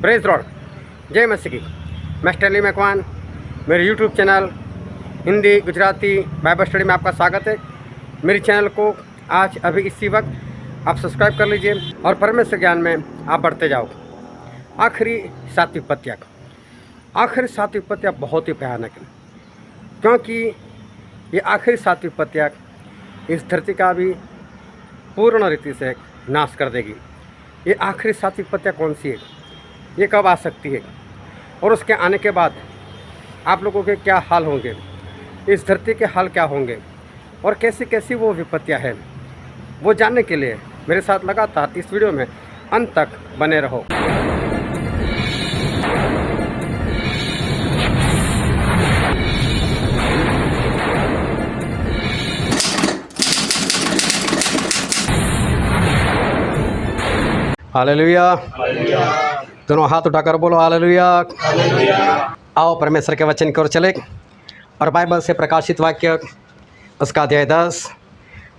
Praise Lord, जय मसीह की। मैं स्टैनली मैकवान, मेरे YouTube channel Hindi Gujarati Bible study में आपका स्वागत है। मेरे चैनल को आज अभी इसी वक्त आप सब्सक्राइब कर लीजिए और परमेश्वर ज्ञान में आप बढ़ते जाओ। आखिरी 7 विपत्तियाँ, आखिरी 7 विपत्तियाँ बहुत ही भयानक है, क्योंकि ये आखिरी 7 विपत्तियाँ इस धरती का भी पूर्ण रीति से नाश कर देगी। ये आखिरी 7 विपत्तियाँ कौन सी है, ये कब आ सकती है और उसके आने के बाद आप लोगों के क्या हाल होंगे, इस धरती के हाल क्या होंगे और कैसी कैसी वो विपत्तियाँ हैं, वो जानने के लिए मेरे साथ लगातार इस वीडियो में अंत तक बने रहो। हालेलुया। दोनों हाथ उठाकर बोलो हालेलुया। आओ परमेश्वर के वचन की ओर चले और बाइबल से प्रकाशित वाक्य उसका अध्याय 10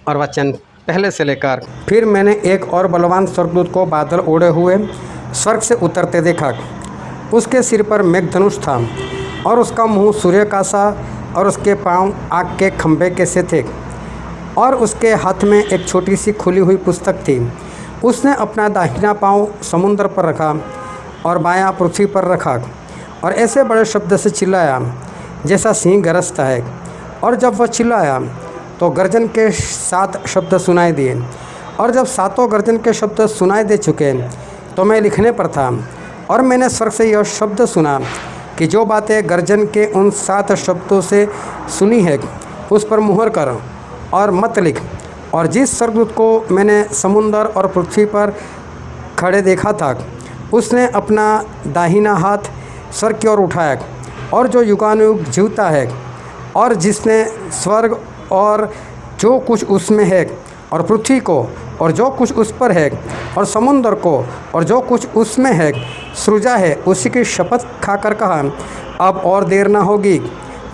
और वचन पहले से लेकर। फिर मैंने एक और बलवान स्वर्गदूत को बादल ओढ़े हुए स्वर्ग से उतरते देखा। उसके सिर पर मेघधनुष था और उसका मुंह सूर्य का सा और उसके पांव आग के खंभे के से थे और उसके हाथ में एक छोटी सी खुली हुई पुस्तक थी। उसने अपना दाहिना पांव समुद्र पर रखा और बायां पृथ्वी पर रखा और ऐसे बड़े शब्द से चिल्लाया जैसा सिंह गरजता है। और जब वह चिल्लाया तो गर्जन के 7 शब्द सुनाई दिए। और जब 7 गर्जन के शब्द सुनाई दे चुके तो मैं लिखने पर था और मैंने स्वर्ग से यह शब्द सुना कि जो बातें गर्जन के उन 7 शब्दों से सुनी है उस पर मुहर कर और मत लिख। और जिस स्वर्गदूत को मैंने समुद्र और पृथ्वी पर खड़े देखा था उसने अपना दाहिना हाथ स्वर्ग की ओर उठाया और जो युगानुयुग जीवता है और जिसने स्वर्ग और जो कुछ उसमें है और पृथ्वी को और जो कुछ उस पर है और समुद्र को और जो कुछ उसमें है सृजा है, उसी की शपथ खाकर कहा अब और देर न होगी,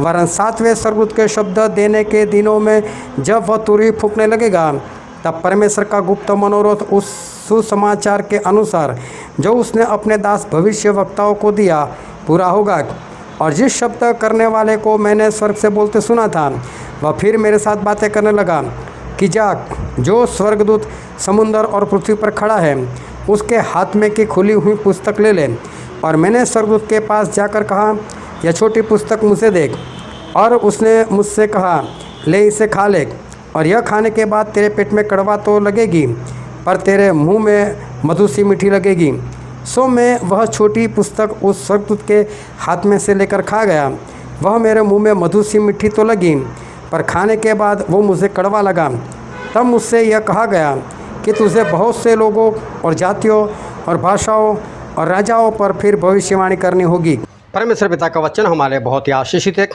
वरन 7वें स्वर्गदूत के शब्द देने के दिनों में जब वह तुरही फूंकने लगेगा तब परमेश्वर का गुप्त मनोरथ उस सुसमाचार के अनुसार जो उसने अपने दास भविष्य वक्ताओं को दिया पूरा होगा। और जिस शब्द करने वाले को मैंने स्वर्ग से बोलते सुना था वह फिर मेरे साथ बातें करने लगा कि जा, जो स्वर्गदूत समुद्र और पृथ्वी पर खड़ा है उसके हाथ में की खुली हुई पुस्तक ले ले। और मैंने स्वर्गदूत के पास जाकर कहा यह छोटी पुस्तक मुझे देख। और उसने मुझसे कहा ले इसे खा ले, और यह खाने के बाद तेरे पेट में कड़वा तो लगेगी पर तेरे मुंह में मधु सी मीठी लगेगी। सो मैं वह छोटी पुस्तक उस स्वर्गदूत के हाथ में से लेकर खा गया। वह मेरे मुंह में मधु सी मीठी तो लगी पर खाने के बाद वो मुझे कड़वा लगा। तब मुझसे यह कहा गया कि तुझे बहुत से लोगों और जातियों और भाषाओं और राजाओं पर फिर भविष्यवाणी करनी होगी। परमेश्वर पिता का वचन हमारे बहुत ही आशीषित है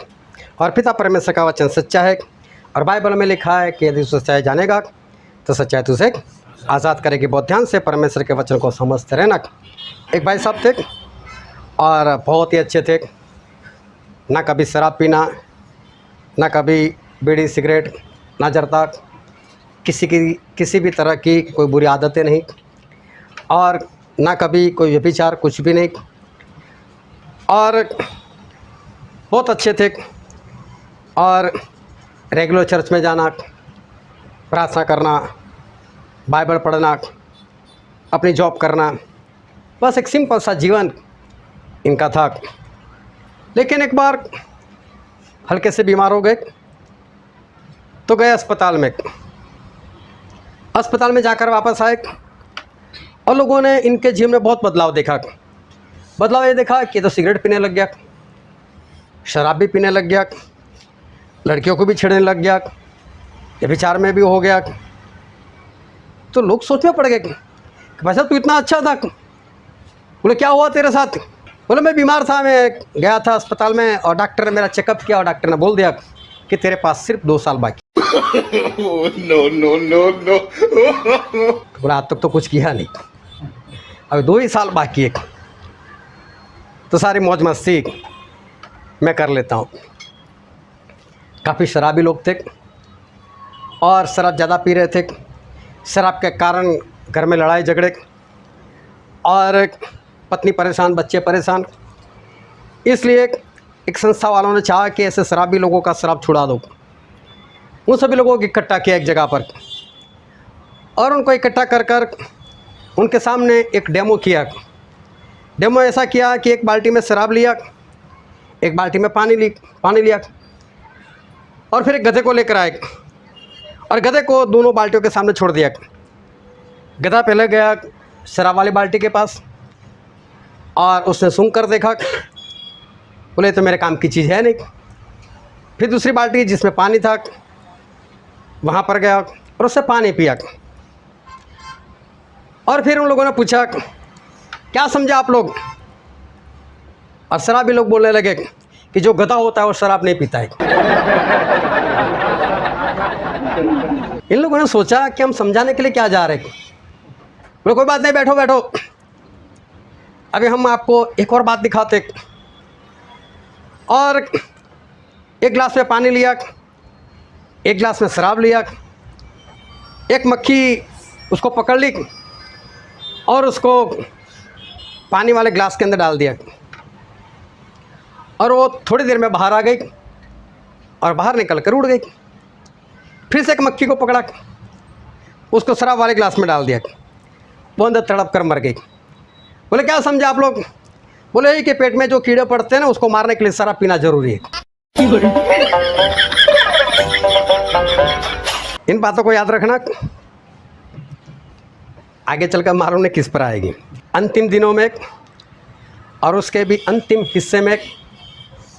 और पिता परमेश्वर का वचन सच्चा है और बाइबल में लिखा है कि यदि सच्चाई जानेगा तो सच्चाई तुझे आज़ाद करेगी। बहुत ध्यान से परमेश्वर के वचन को समझते रहना। एक भाई साहब थे और बहुत ही अच्छे थे, ना कभी शराब पीना, ना कभी बीड़ी सिगरेट, ना जर्दा, किसी भी तरह की कोई बुरी आदतें नहीं और ना कभी कोई व्यभिचार, कुछ भी नहीं। और बहुत अच्छे थे और रेगुलर चर्च में जाना, प्रार्थना करना, बाइबल पढ़ना, अपनी जॉब करना, बस एक सिंपल सा जीवन इनका था। लेकिन एक बार हल्के से बीमार हो गए तो गए अस्पताल में। अस्पताल में जाकर वापस आए और लोगों ने इनके जीवन में बहुत बदलाव देखा। बदलाव ये देखा कि तो सिगरेट पीने लग गया, शराब भी पीने लग गया, लड़कियों को भी छेड़ने लग गया, ये विचार में भी हो गया। तो लोग सोचने पड़ गए कि भाई साहब तू इतना अच्छा था। बोले क्या हुआ तेरे साथ? बोले मैं बीमार था, मैं गया था अस्पताल में और डॉक्टर ने मेरा चेकअप किया और डॉक्टर ने बोल दिया कि तेरे पास सिर्फ 2 साल बाकी। No no no no. बोला आज तक तो कुछ किया नहीं, अभी 2 ही साल बाकी है, तो सारी मौज मस्ती मैं कर लेता हूँ। काफ़ी शराबी लोग थे और शराब ज़्यादा पी रहे थे। शराब के कारण घर में लड़ाई झगड़े और पत्नी परेशान, बच्चे परेशान। इसलिए एक संस्था वालों ने चाहा कि ऐसे शराबी लोगों का शराब छुड़ा दो। उन सभी लोगों को इकट्ठा किया एक जगह पर और उनको इकट्ठा कर कर उनके सामने एक डेमो किया। डेमो ऐसा किया कि एक बाल्टी में शराब लिया, एक बाल्टी में पानी लिया और फिर एक गधे को लेकर आए और गधे को दोनों बाल्टियों के सामने छोड़ दिया। गधा पहले गया शराब वाली बाल्टी के पास और उसने सूंघ कर देखा, बोले तो मेरे काम की चीज़ है नहीं। फिर दूसरी बाल्टी जिसमें पानी था वहाँ पर गया और उससे पानी पिया। और फिर उन लोगों ने पूछा क्या समझा आप लोग, और शराबी लोग बोलने लगे कि जो गधा होता है वो शराब नहीं पीता है। इन लोगों ने सोचा कि हम समझाने के लिए क्या जा रहे हैं। बोले कोई बात नहीं, बैठो बैठो, अभी हम आपको एक और बात दिखाते। और एक गिलास में पानी लिया, एक गिलास में शराब लिया, एक मक्खी उसको पकड़ ली और उसको पानी वाले गिलास के अंदर डाल दिया और वो थोड़ी देर में बाहर आ गई और बाहर निकल कर उड़ गई। फिर से एक मक्खी को पकड़ा, उसको शराब वाले गिलास में डाल दिया, वो अंदर तड़प कर मर गई। बोले क्या समझे आप लोग, बोले यही कि पेट में जो कीड़े पड़ते हैं ना उसको मारने के लिए शराब पीना जरूरी है। इन बातों को याद रखना, आगे चलकर मालूम नहीं किस पर आएगी। अंतिम दिनों में और उसके भी अंतिम हिस्से में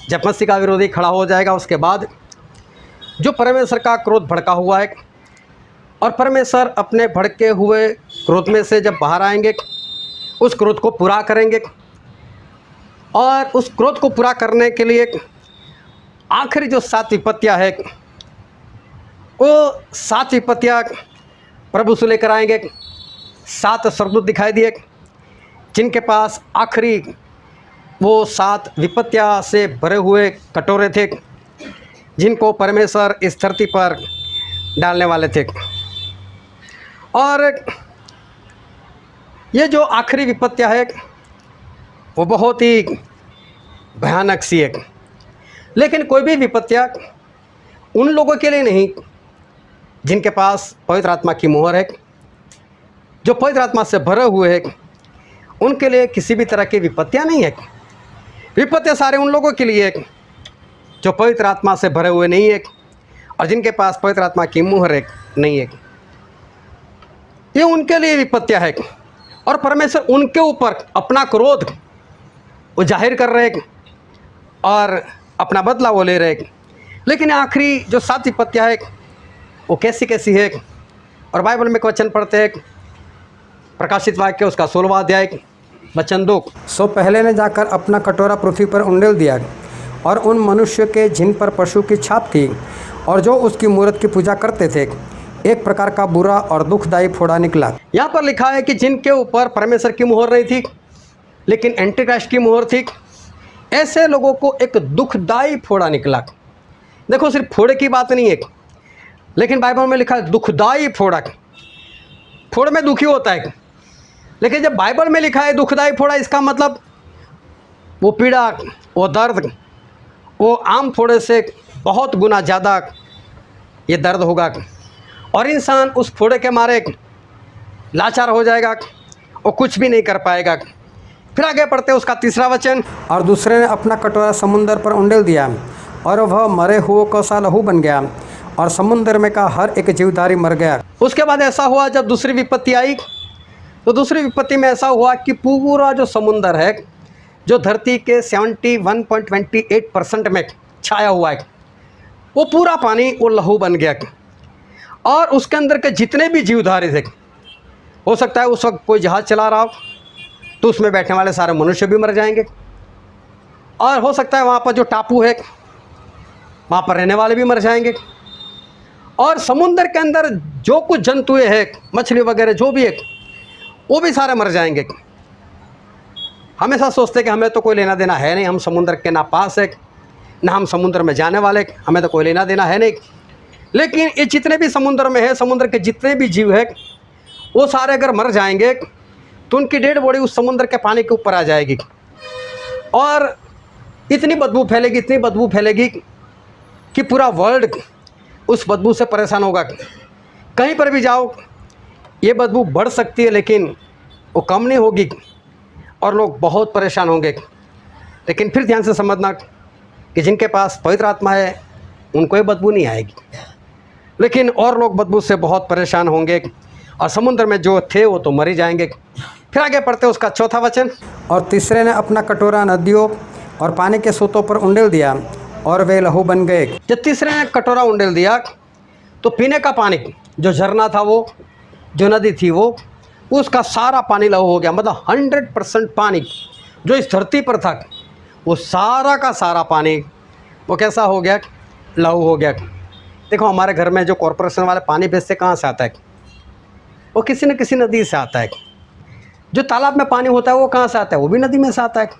जब मसीह का विरोधी खड़ा हो जाएगा, उसके बाद जो परमेश्वर का क्रोध भड़का हुआ है और परमेश्वर अपने भड़के हुए क्रोध में से जब बाहर आएंगे उस क्रोध को पूरा करेंगे और उस क्रोध को पूरा करने के लिए आखिरी जो 7 विपत्तियाँ है वो 7 विपत्तियाँ प्रभु से लेकर आएंगे। 7 स्वर्गदूत दिखाई दिए जिनके पास आखिरी वो 7 विपत्तियाँ से भरे हुए कटोरे थे जिनको परमेश्वर इस धरती पर डालने वाले थे। और ये जो आखिरी विपत्तियाँ है वो बहुत ही भयानक सी है, लेकिन कोई भी विपत्तियाँ उन लोगों के लिए नहीं जिनके पास पवित्र आत्मा की मोहर है, जो पवित्र आत्मा से भरे हुए हैं, उनके लिए किसी भी तरह की विपत्तियाँ नहीं है। विपत्तियाँ सारे उन लोगों के लिए है जो पवित्र आत्मा से भरे हुए नहीं है और जिनके पास पवित्र आत्मा की मोहर है नहीं है। ये उनके लिए विपत्तियाँ है और परमेश्वर उनके ऊपर अपना क्रोध वो जाहिर कर रहे और अपना बदला वो ले रहे। लेकिन आखिरी जो 7 विपत्तियाँ है वो कैसी कैसी है, और बाइबल में एक वचन पढ़ते हैं, प्रकाशित वाक्य उसका 16वां अध्याय वचन 2। सो पहले ने जाकर अपना कटोरा पृथ्वी पर उंडेल दिया और उन मनुष्य के जिन पर पशु की छाप थी और जो उसकी मूरत की पूजा करते थे एक प्रकार का बुरा और दुखदायी फोड़ा निकला। यहाँ पर लिखा है कि जिनके ऊपर परमेश्वर की मोहर नहीं थी लेकिन एंटीक्राइस्ट की मोहर थी, ऐसे लोगों को एक दुखदायी फोड़ा निकला। देखो सिर्फ फोड़े की बात नहीं है, लेकिन बाइबल में लिखा है दुखदायी फोड़ा। फोड़ में दुखी होता है, लेकिन जब बाइबल में लिखा है दुखदायी फोड़ा, इसका मतलब वो पीड़ा, वो दर्द, वो आम फोड़े से बहुत गुना ज़्यादा ये दर्द होगा और इंसान उस फोड़े के मारे लाचार हो जाएगा, वो कुछ भी नहीं कर पाएगा। फिर आगे पढ़ते हैं उसका 3रा वचन। और दूसरे ने अपना कटोरा समुंदर पर उंडेल दिया और वह मरे हुओं का सा लहू बन गया और समुंदर में का हर एक जीवधारी मर गया। उसके बाद ऐसा हुआ जब दूसरी विपत्ति आई तो दूसरी विपत्ति में ऐसा हुआ कि पूरा जो समुंदर है जो धरती के 71.28% में छाया हुआ है वो पूरा पानी वो लहू बन गया और उसके अंदर के जितने भी जीवधारी थे, हो सकता है उस वक्त कोई जहाज़ चला रहा हो तो उसमें बैठने वाले सारे मनुष्य भी मर जाएंगे, और हो सकता है वहाँ पर जो टापू है वहाँ पर रहने वाले भी मर जाएंगे, और समुंदर के अंदर जो कुछ जंतुएं हैं, मछली वगैरह जो भी है, वो भी सारे मर जाएंगे। हमेशा सोचते कि हमें तो कोई लेना देना है नहीं, हम समुंदर के ना पास है ना हम समुद्र में जाने वाले, हमें तो कोई लेना देना है नहीं। लेकिन ये जितने भी समुद्र में है, समुद्र के जितने भी जीव है वो सारे अगर मर जाएंगे तो उनकी डेड बॉडी उस समुद्र के पानी के ऊपर आ जाएगी और इतनी बदबू फैलेगी, इतनी बदबू फैलेगी कि पूरा वर्ल्ड उस बदबू से परेशान होगा। कहीं पर भी जाओ ये बदबू बढ़ सकती है लेकिन वो कम नहीं होगी और लोग बहुत परेशान होंगे। लेकिन फिर ध्यान से समझना कि जिनके पास पवित्र आत्मा है उनको ये बदबू नहीं आएगी, लेकिन और लोग बदबू से बहुत परेशान होंगे और समुद्र में जो थे वो तो मर ही जाएंगे। फिर आगे पढ़ते उसका चौथा वचन। और तीसरे ने अपना कटोरा नदियों और पानी के सोतों पर उंडेल दिया और वे लहू बन गए। जब तीसरे ने कटोरा उंडेल दिया तो पीने का पानी जो झरना था, वो जो नदी थी, वो उसका सारा पानी लहू हो गया। मतलब 100% पानी जो इस धरती पर था वो सारा का सारा पानी वो कैसा हो गया, लहू हो गया। देखो हमारे घर में जो कॉरपोरेशन वाले पानी भेजते कहाँ से आता है, वो किसी न किसी नदी से आता है। जो तालाब में पानी होता है वो कहाँ से आता है, वो भी नदी में से आता है।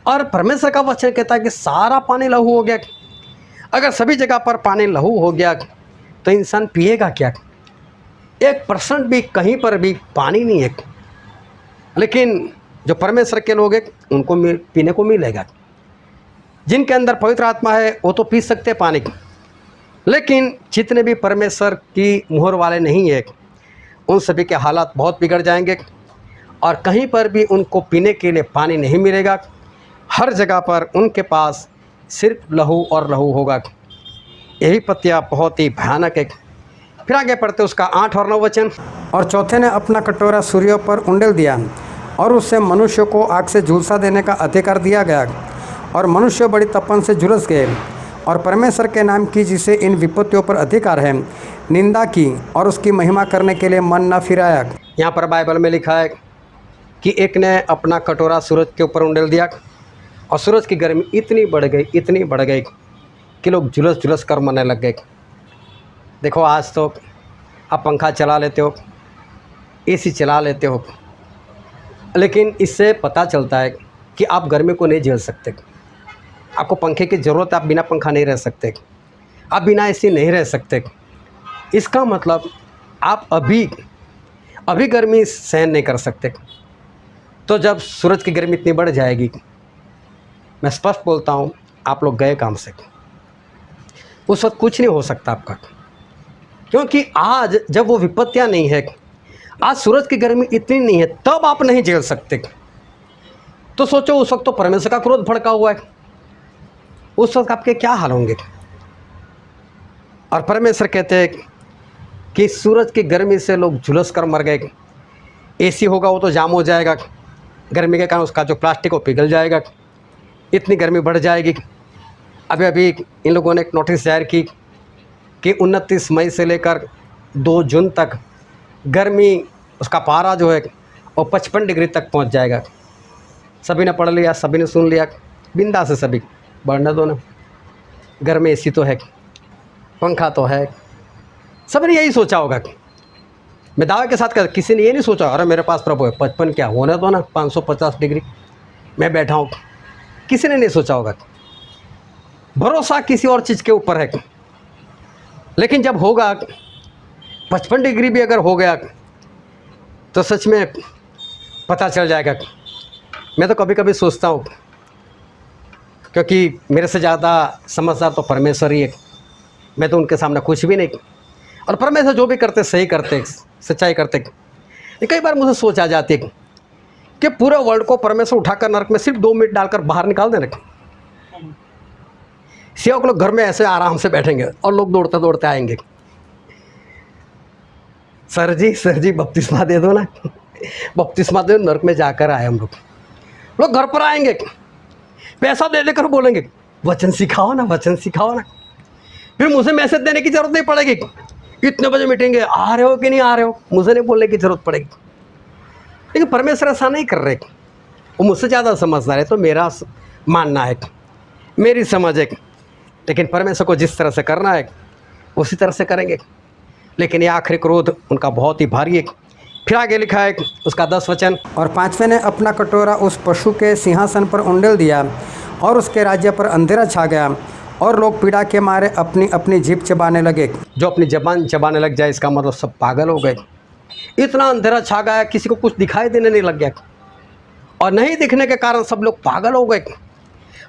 और परमेश्वर का वचन कहता है कि सारा पानी लहू हो गया। अगर सभी जगह पर पानी लहू हो गया तो इंसान पिएगा क्या? 1% भी कहीं पर भी पानी नहीं है। लेकिन जो परमेश्वर के लोग हैं उनको पीने को मिलेगा। जिनके अंदर पवित्र आत्मा है वो तो पी सकते पानी, लेकिन जितने भी परमेश्वर की मुहर वाले नहीं है उन सभी के हालात बहुत बिगड़ जाएंगे और कहीं पर भी उनको पीने के लिए पानी नहीं मिलेगा। हर जगह पर उनके पास सिर्फ लहू और लहू होगा। यही पत्तियाँ बहुत ही भयानक है। फिर आगे पढ़ते उसका 8 और 9 वचन। और चौथे ने अपना कटोरा सूर्य पर उंडेल दिया और उससे मनुष्य को आग से झुलसा देने का अधिकार दिया गया और मनुष्य बड़ी तपन से झुलस गए और परमेश्वर के नाम की जिसे इन विपत्तियों पर अधिकार है निंदा की और उसकी महिमा करने के लिए मन न फिराया। यहाँ पर बाइबल में लिखा है कि एक ने अपना कटोरा सूरज के ऊपर उंडेल दिया और सूरज की गर्मी इतनी बढ़ गई कि लोग झुलस झुलस कर मरने लग गए। देखो आज तो आप पंखा चला लेते हो, एसी चला लेते हो, लेकिन इससे पता चलता है कि आप गर्मी को नहीं झेल सकते। आपको पंखे की ज़रूरत है, आप बिना पंखा नहीं रह सकते, आप बिना एसी नहीं रह सकते। इसका मतलब आप अभी गर्मी सहन नहीं कर सकते। तो जब सूरज की गर्मी इतनी बढ़ जाएगी, मैं स्पष्ट बोलता हूँ आप लोग गए काम से। उस वक्त कुछ नहीं हो सकता आपका, क्योंकि आज जब वो विपत्तियाँ नहीं है, आज सूरज की गर्मी इतनी नहीं है, तब आप नहीं झेल सकते। तो सोचो उस वक्त तो परमेश्वर का क्रोध भड़का हुआ है, उस वक्त आपके क्या हाल होंगे। और परमेश्वर कहते हैं कि सूरज की गर्मी से लोग झुलस कर मर गए। एसी होगा वो तो जाम हो जाएगा, गर्मी के कारण उसका जो प्लास्टिक वो पिघल जाएगा, इतनी गर्मी बढ़ जाएगी। अभी इन लोगों ने एक नोटिस जारी की कि 29 मई से लेकर 2 जून तक गर्मी उसका पारा जो है वो 55 डिग्री तक पहुंच जाएगा। सभी ने पढ़ लिया, सभी ने सुन लिया, बिंदा से सभी बढ़ने दो ना। घर में एसी तो है, पंखा तो है, सभी ने यही सोचा होगा। मैं दावे के साथ कहता, किसी ने ये नहीं सोचा अरे मेरे पास प्रभु है 55 क्या होने दो ना, 550 डिग्री मैं बैठा हूँ। किसी ने नहीं सोचा होगा। भरोसा किसी और चीज़ के ऊपर है। लेकिन जब होगा 55 डिग्री भी अगर हो गया तो सच में पता चल जाएगा। मैं तो कभी कभी सोचता हूँ, क्योंकि मेरे से ज़्यादा समझदार तो परमेश्वर ही है, मैं तो उनके सामने कुछ भी नहीं। और परमेश्वर जो भी करते सही करते, सच्चाई करते। कई बार मुझे सोच आ जाती है कि पूरे वर्ल्ड को परमेश्वर उठाकर नरक में सिर्फ 2 मिनट डालकर बाहर निकाल देना। सेवक लोग घर में ऐसे आराम से बैठेंगे और लोग दौड़ते दौड़ते आएंगे, सर जी बपतिस्मा दे दो ना, बपतिस्मा दे, नरक में जाकर आए हम लोग घर पर आएंगे, पैसा दे देकर बोलेंगे वचन सिखाओ ना, वचन सिखाओ ना। फिर मुझे मैसेज देने की ज़रूरत नहीं पड़ेगी, इतने बजे मीटिंग है, आ रहे हो कि नहीं आ रहे हो, मुझे नहीं बोलने की ज़रूरत पड़ेगी। लेकिन परमेश्वर ऐसा नहीं कर रहे, वो मुझसे ज़्यादा समझदार है। तो मेरा मानना है, मेरी समझ है, लेकिन परमेश्वर को जिस तरह से करना है उसी तरह से करेंगे। लेकिन ये आखिरी क्रोध उनका बहुत ही भारी है। फिर आगे लिखा है उसका 10 वचन। और 5वें ने अपना कटोरा उस पशु के सिंहासन पर उंडेल दिया और उसके राज्य पर अंधेरा छा गया और लोग पीड़ा के मारे अपनी अपनी जीभ चबाने लगे। जो अपनी जबान चबाने लग जाए इसका मतलब सब पागल हो गए। इतना अंधेरा छा गया, किसी को कुछ दिखाई देने नहीं लग गया, और नहीं दिखने के कारण सब लोग पागल हो गए।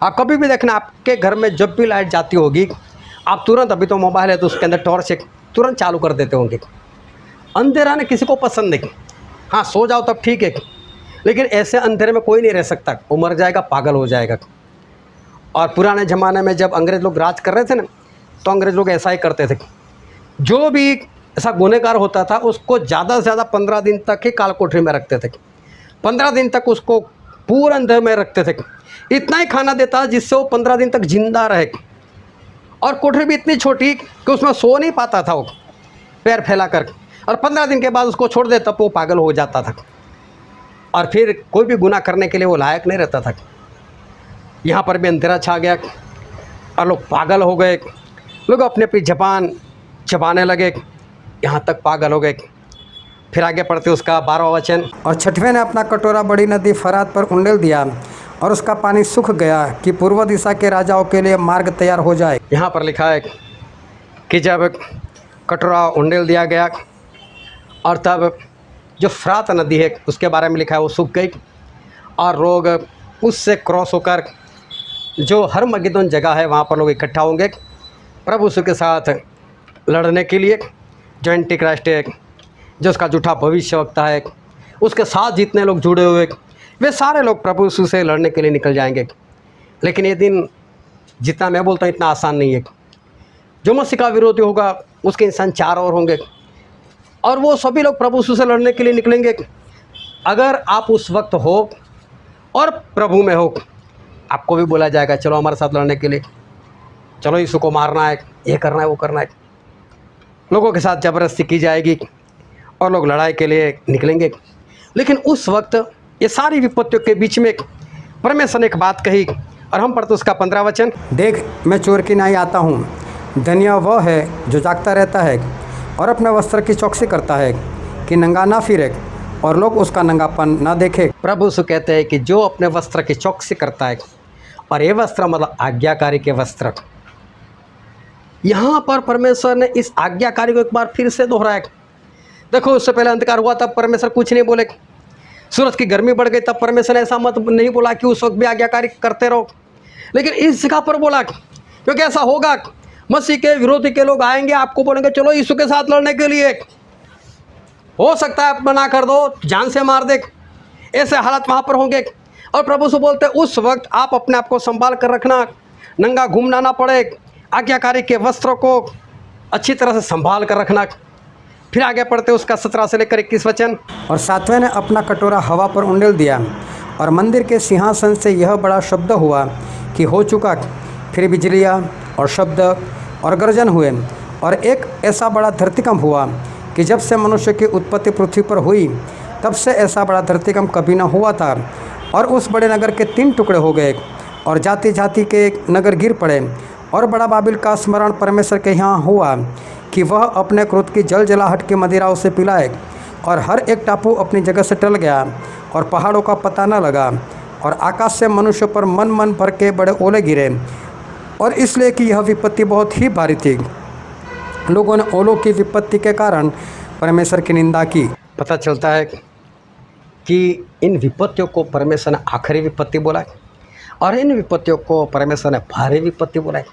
आप कभी भी देखना, आपके घर में जब भी लाइट जाती होगी, आप तुरंत, अभी तो मोबाइल है तो उसके अंदर टॉर्च एक तुरंत चालू कर देते होंगे। अंधेरा ने किसी को पसंद नहीं। हाँ, सो जाओ तब ठीक है, लेकिन ऐसे अंधेरे में कोई नहीं रह सकता, वो मर जाएगा, पागल हो जाएगा। और पुराने ज़माने में जब अंग्रेज़ लोग राज कर रहे थे ना, तो अंग्रेज़ लोग ऐसा ही करते थे। जो भी ऐसा गुनहगार होता था उसको ज़्यादा से ज़्यादा 15 दिन तक ही काल कोठरी में रखते थे। 15 दिन तक उसको पूरा अंधेरे में रखते थे। इतना ही खाना देता जिससे वो 15 दिन तक जिंदा रहे, और कोठरी भी इतनी छोटी कि उसमें सो नहीं पाता था वो पैर फैला कर, और 15 दिन के बाद उसको छोड़ दे तब वो पागल हो जाता था, और फिर कोई भी गुनाह करने के लिए वो लायक नहीं रहता था। यहाँ पर भी अंधेरा छा गया और लोग पागल हो गए। लोग अपने अपनी जबान चबाने लगे, यहाँ तक पागल हो गए। फिर आगे पढ़ते उसका 12वां वचन। और छठवें ने अपना कटोरा बड़ी नदी फरात पर उंडेल दिया, और उसका पानी सूख गया कि पूर्व दिशा के राजाओं के लिए मार्ग तैयार हो जाए। यहाँ पर लिखा है कि जब कटोरा उंडेल दिया गया, और तब जो फरात नदी है उसके बारे में लिखा है वो सूख गई, और लोग उससे क्रॉस होकर जो हरमगिदोन जगह है वहाँ पर लोग इकट्ठा होंगे प्रभु यीशु के साथ लड़ने के लिए। जो एंटी क्राइस्ट है, जो उसका झूठा भविष्यवक्ता है, उसके साथ जितने लोग जुड़े हुए वे सारे लोग प्रभु यीशु से लड़ने के लिए निकल जाएंगे। लेकिन ये दिन जितना मैं बोलता हूँ इतना आसान नहीं है। जो मसीह का विरोधी होगा उसके इंसान 4 और होंगे, और वो सभी लोग प्रभु यीशु से लड़ने के लिए निकलेंगे। अगर आप उस वक्त हो और प्रभु में हो, आपको भी बोला जाएगा चलो हमारे साथ लड़ने के लिए, चलो यीशु को मारना है, ये करना है, वो करना है। लोगों के साथ ज़बरदस्ती की जाएगी और लोग लड़ाई के लिए निकलेंगे। लेकिन उस वक्त ये सारी विपत्तियों के बीच में परमेश्वर ने एक बात कही, और हम पढ़ते उसका 15 वचन। देख, मैं चोर की नाई आता हूँ। धन्य वह है जो जागता रहता है और अपने वस्त्र की चौकसी करता है, कि नंगा ना फिरे और लोग उसका नंगापन ना देखे। प्रभु यीशु कहते हैं कि जो अपने वस्त्र की चौकसी करता है, और ये वस्त्र मतलब आज्ञाकारी के वस्त्र। यहाँ पर परमेश्वर ने इस आज्ञाकारी को एक बार फिर से दोहराया। देखो, उससे पहले अंधकार हुआ तब परमेश्वर कुछ नहीं बोले, सूरज की गर्मी बढ़ गई तब परमेश्वर ने ऐसा मत नहीं बोला कि उस वक्त भी आज्ञाकारी करते रहो। लेकिन इस जगह पर बोला, क्योंकि ऐसा होगा, मसीह के विरोधी के लोग आएंगे, आपको बोलेंगे चलो यीशु के साथ लड़ने के लिए, हो सकता है मना कर दो, जान से मार दे, ऐसे हालात वहाँ पर होंगे। और प्रभु से बोलते उस वक्त आप अपने आप को संभाल कर रखना, नंगा घूमना ना पड़े, आज्ञाकारी के वस्त्रों को अच्छी तरह से संभाल कर रखना। फिर आगे पढ़ते उसका 17 से लेकर 21 वचन। और 7वें ने अपना कटोरा हवा पर उंडेल दिया, और मंदिर के सिंहासन से यह बड़ा शब्द हुआ कि हो चुका। फिर बिजलियाँ और शब्द और गर्जन हुए, और एक ऐसा बड़ा धरतीकंप हुआ कि जब से मनुष्य की उत्पत्ति पृथ्वी पर हुई तब से ऐसा बड़ा धरतीकंप कभी न हुआ था। और उस बड़े नगर के 3 टुकड़े हो गए, और जाति जाति के नगर गिर पड़े। और बड़ा बाबिल का स्मरण परमेश्वर के यहाँ हुआ कि वह अपने क्रोध की जल जलाहट की मदिरा उसे पिलाए। और हर एक टापू अपनी जगह से टल गया, और पहाड़ों का पता न लगा। और आकाश से मनुष्य पर मन मन भर के बड़े ओले गिरे, और इसलिए कि यह विपत्ति बहुत ही भारी थी। लोगों ने ओलों की विपत्ति के कारण परमेश्वर की निंदा की। पता चलता है कि इन विपत्तियों को परमेश्वर ने आखिरी विपत्ति बोला है, और इन विपत्तियों को परमेश्वर ने भारी विपत्ति बोला है।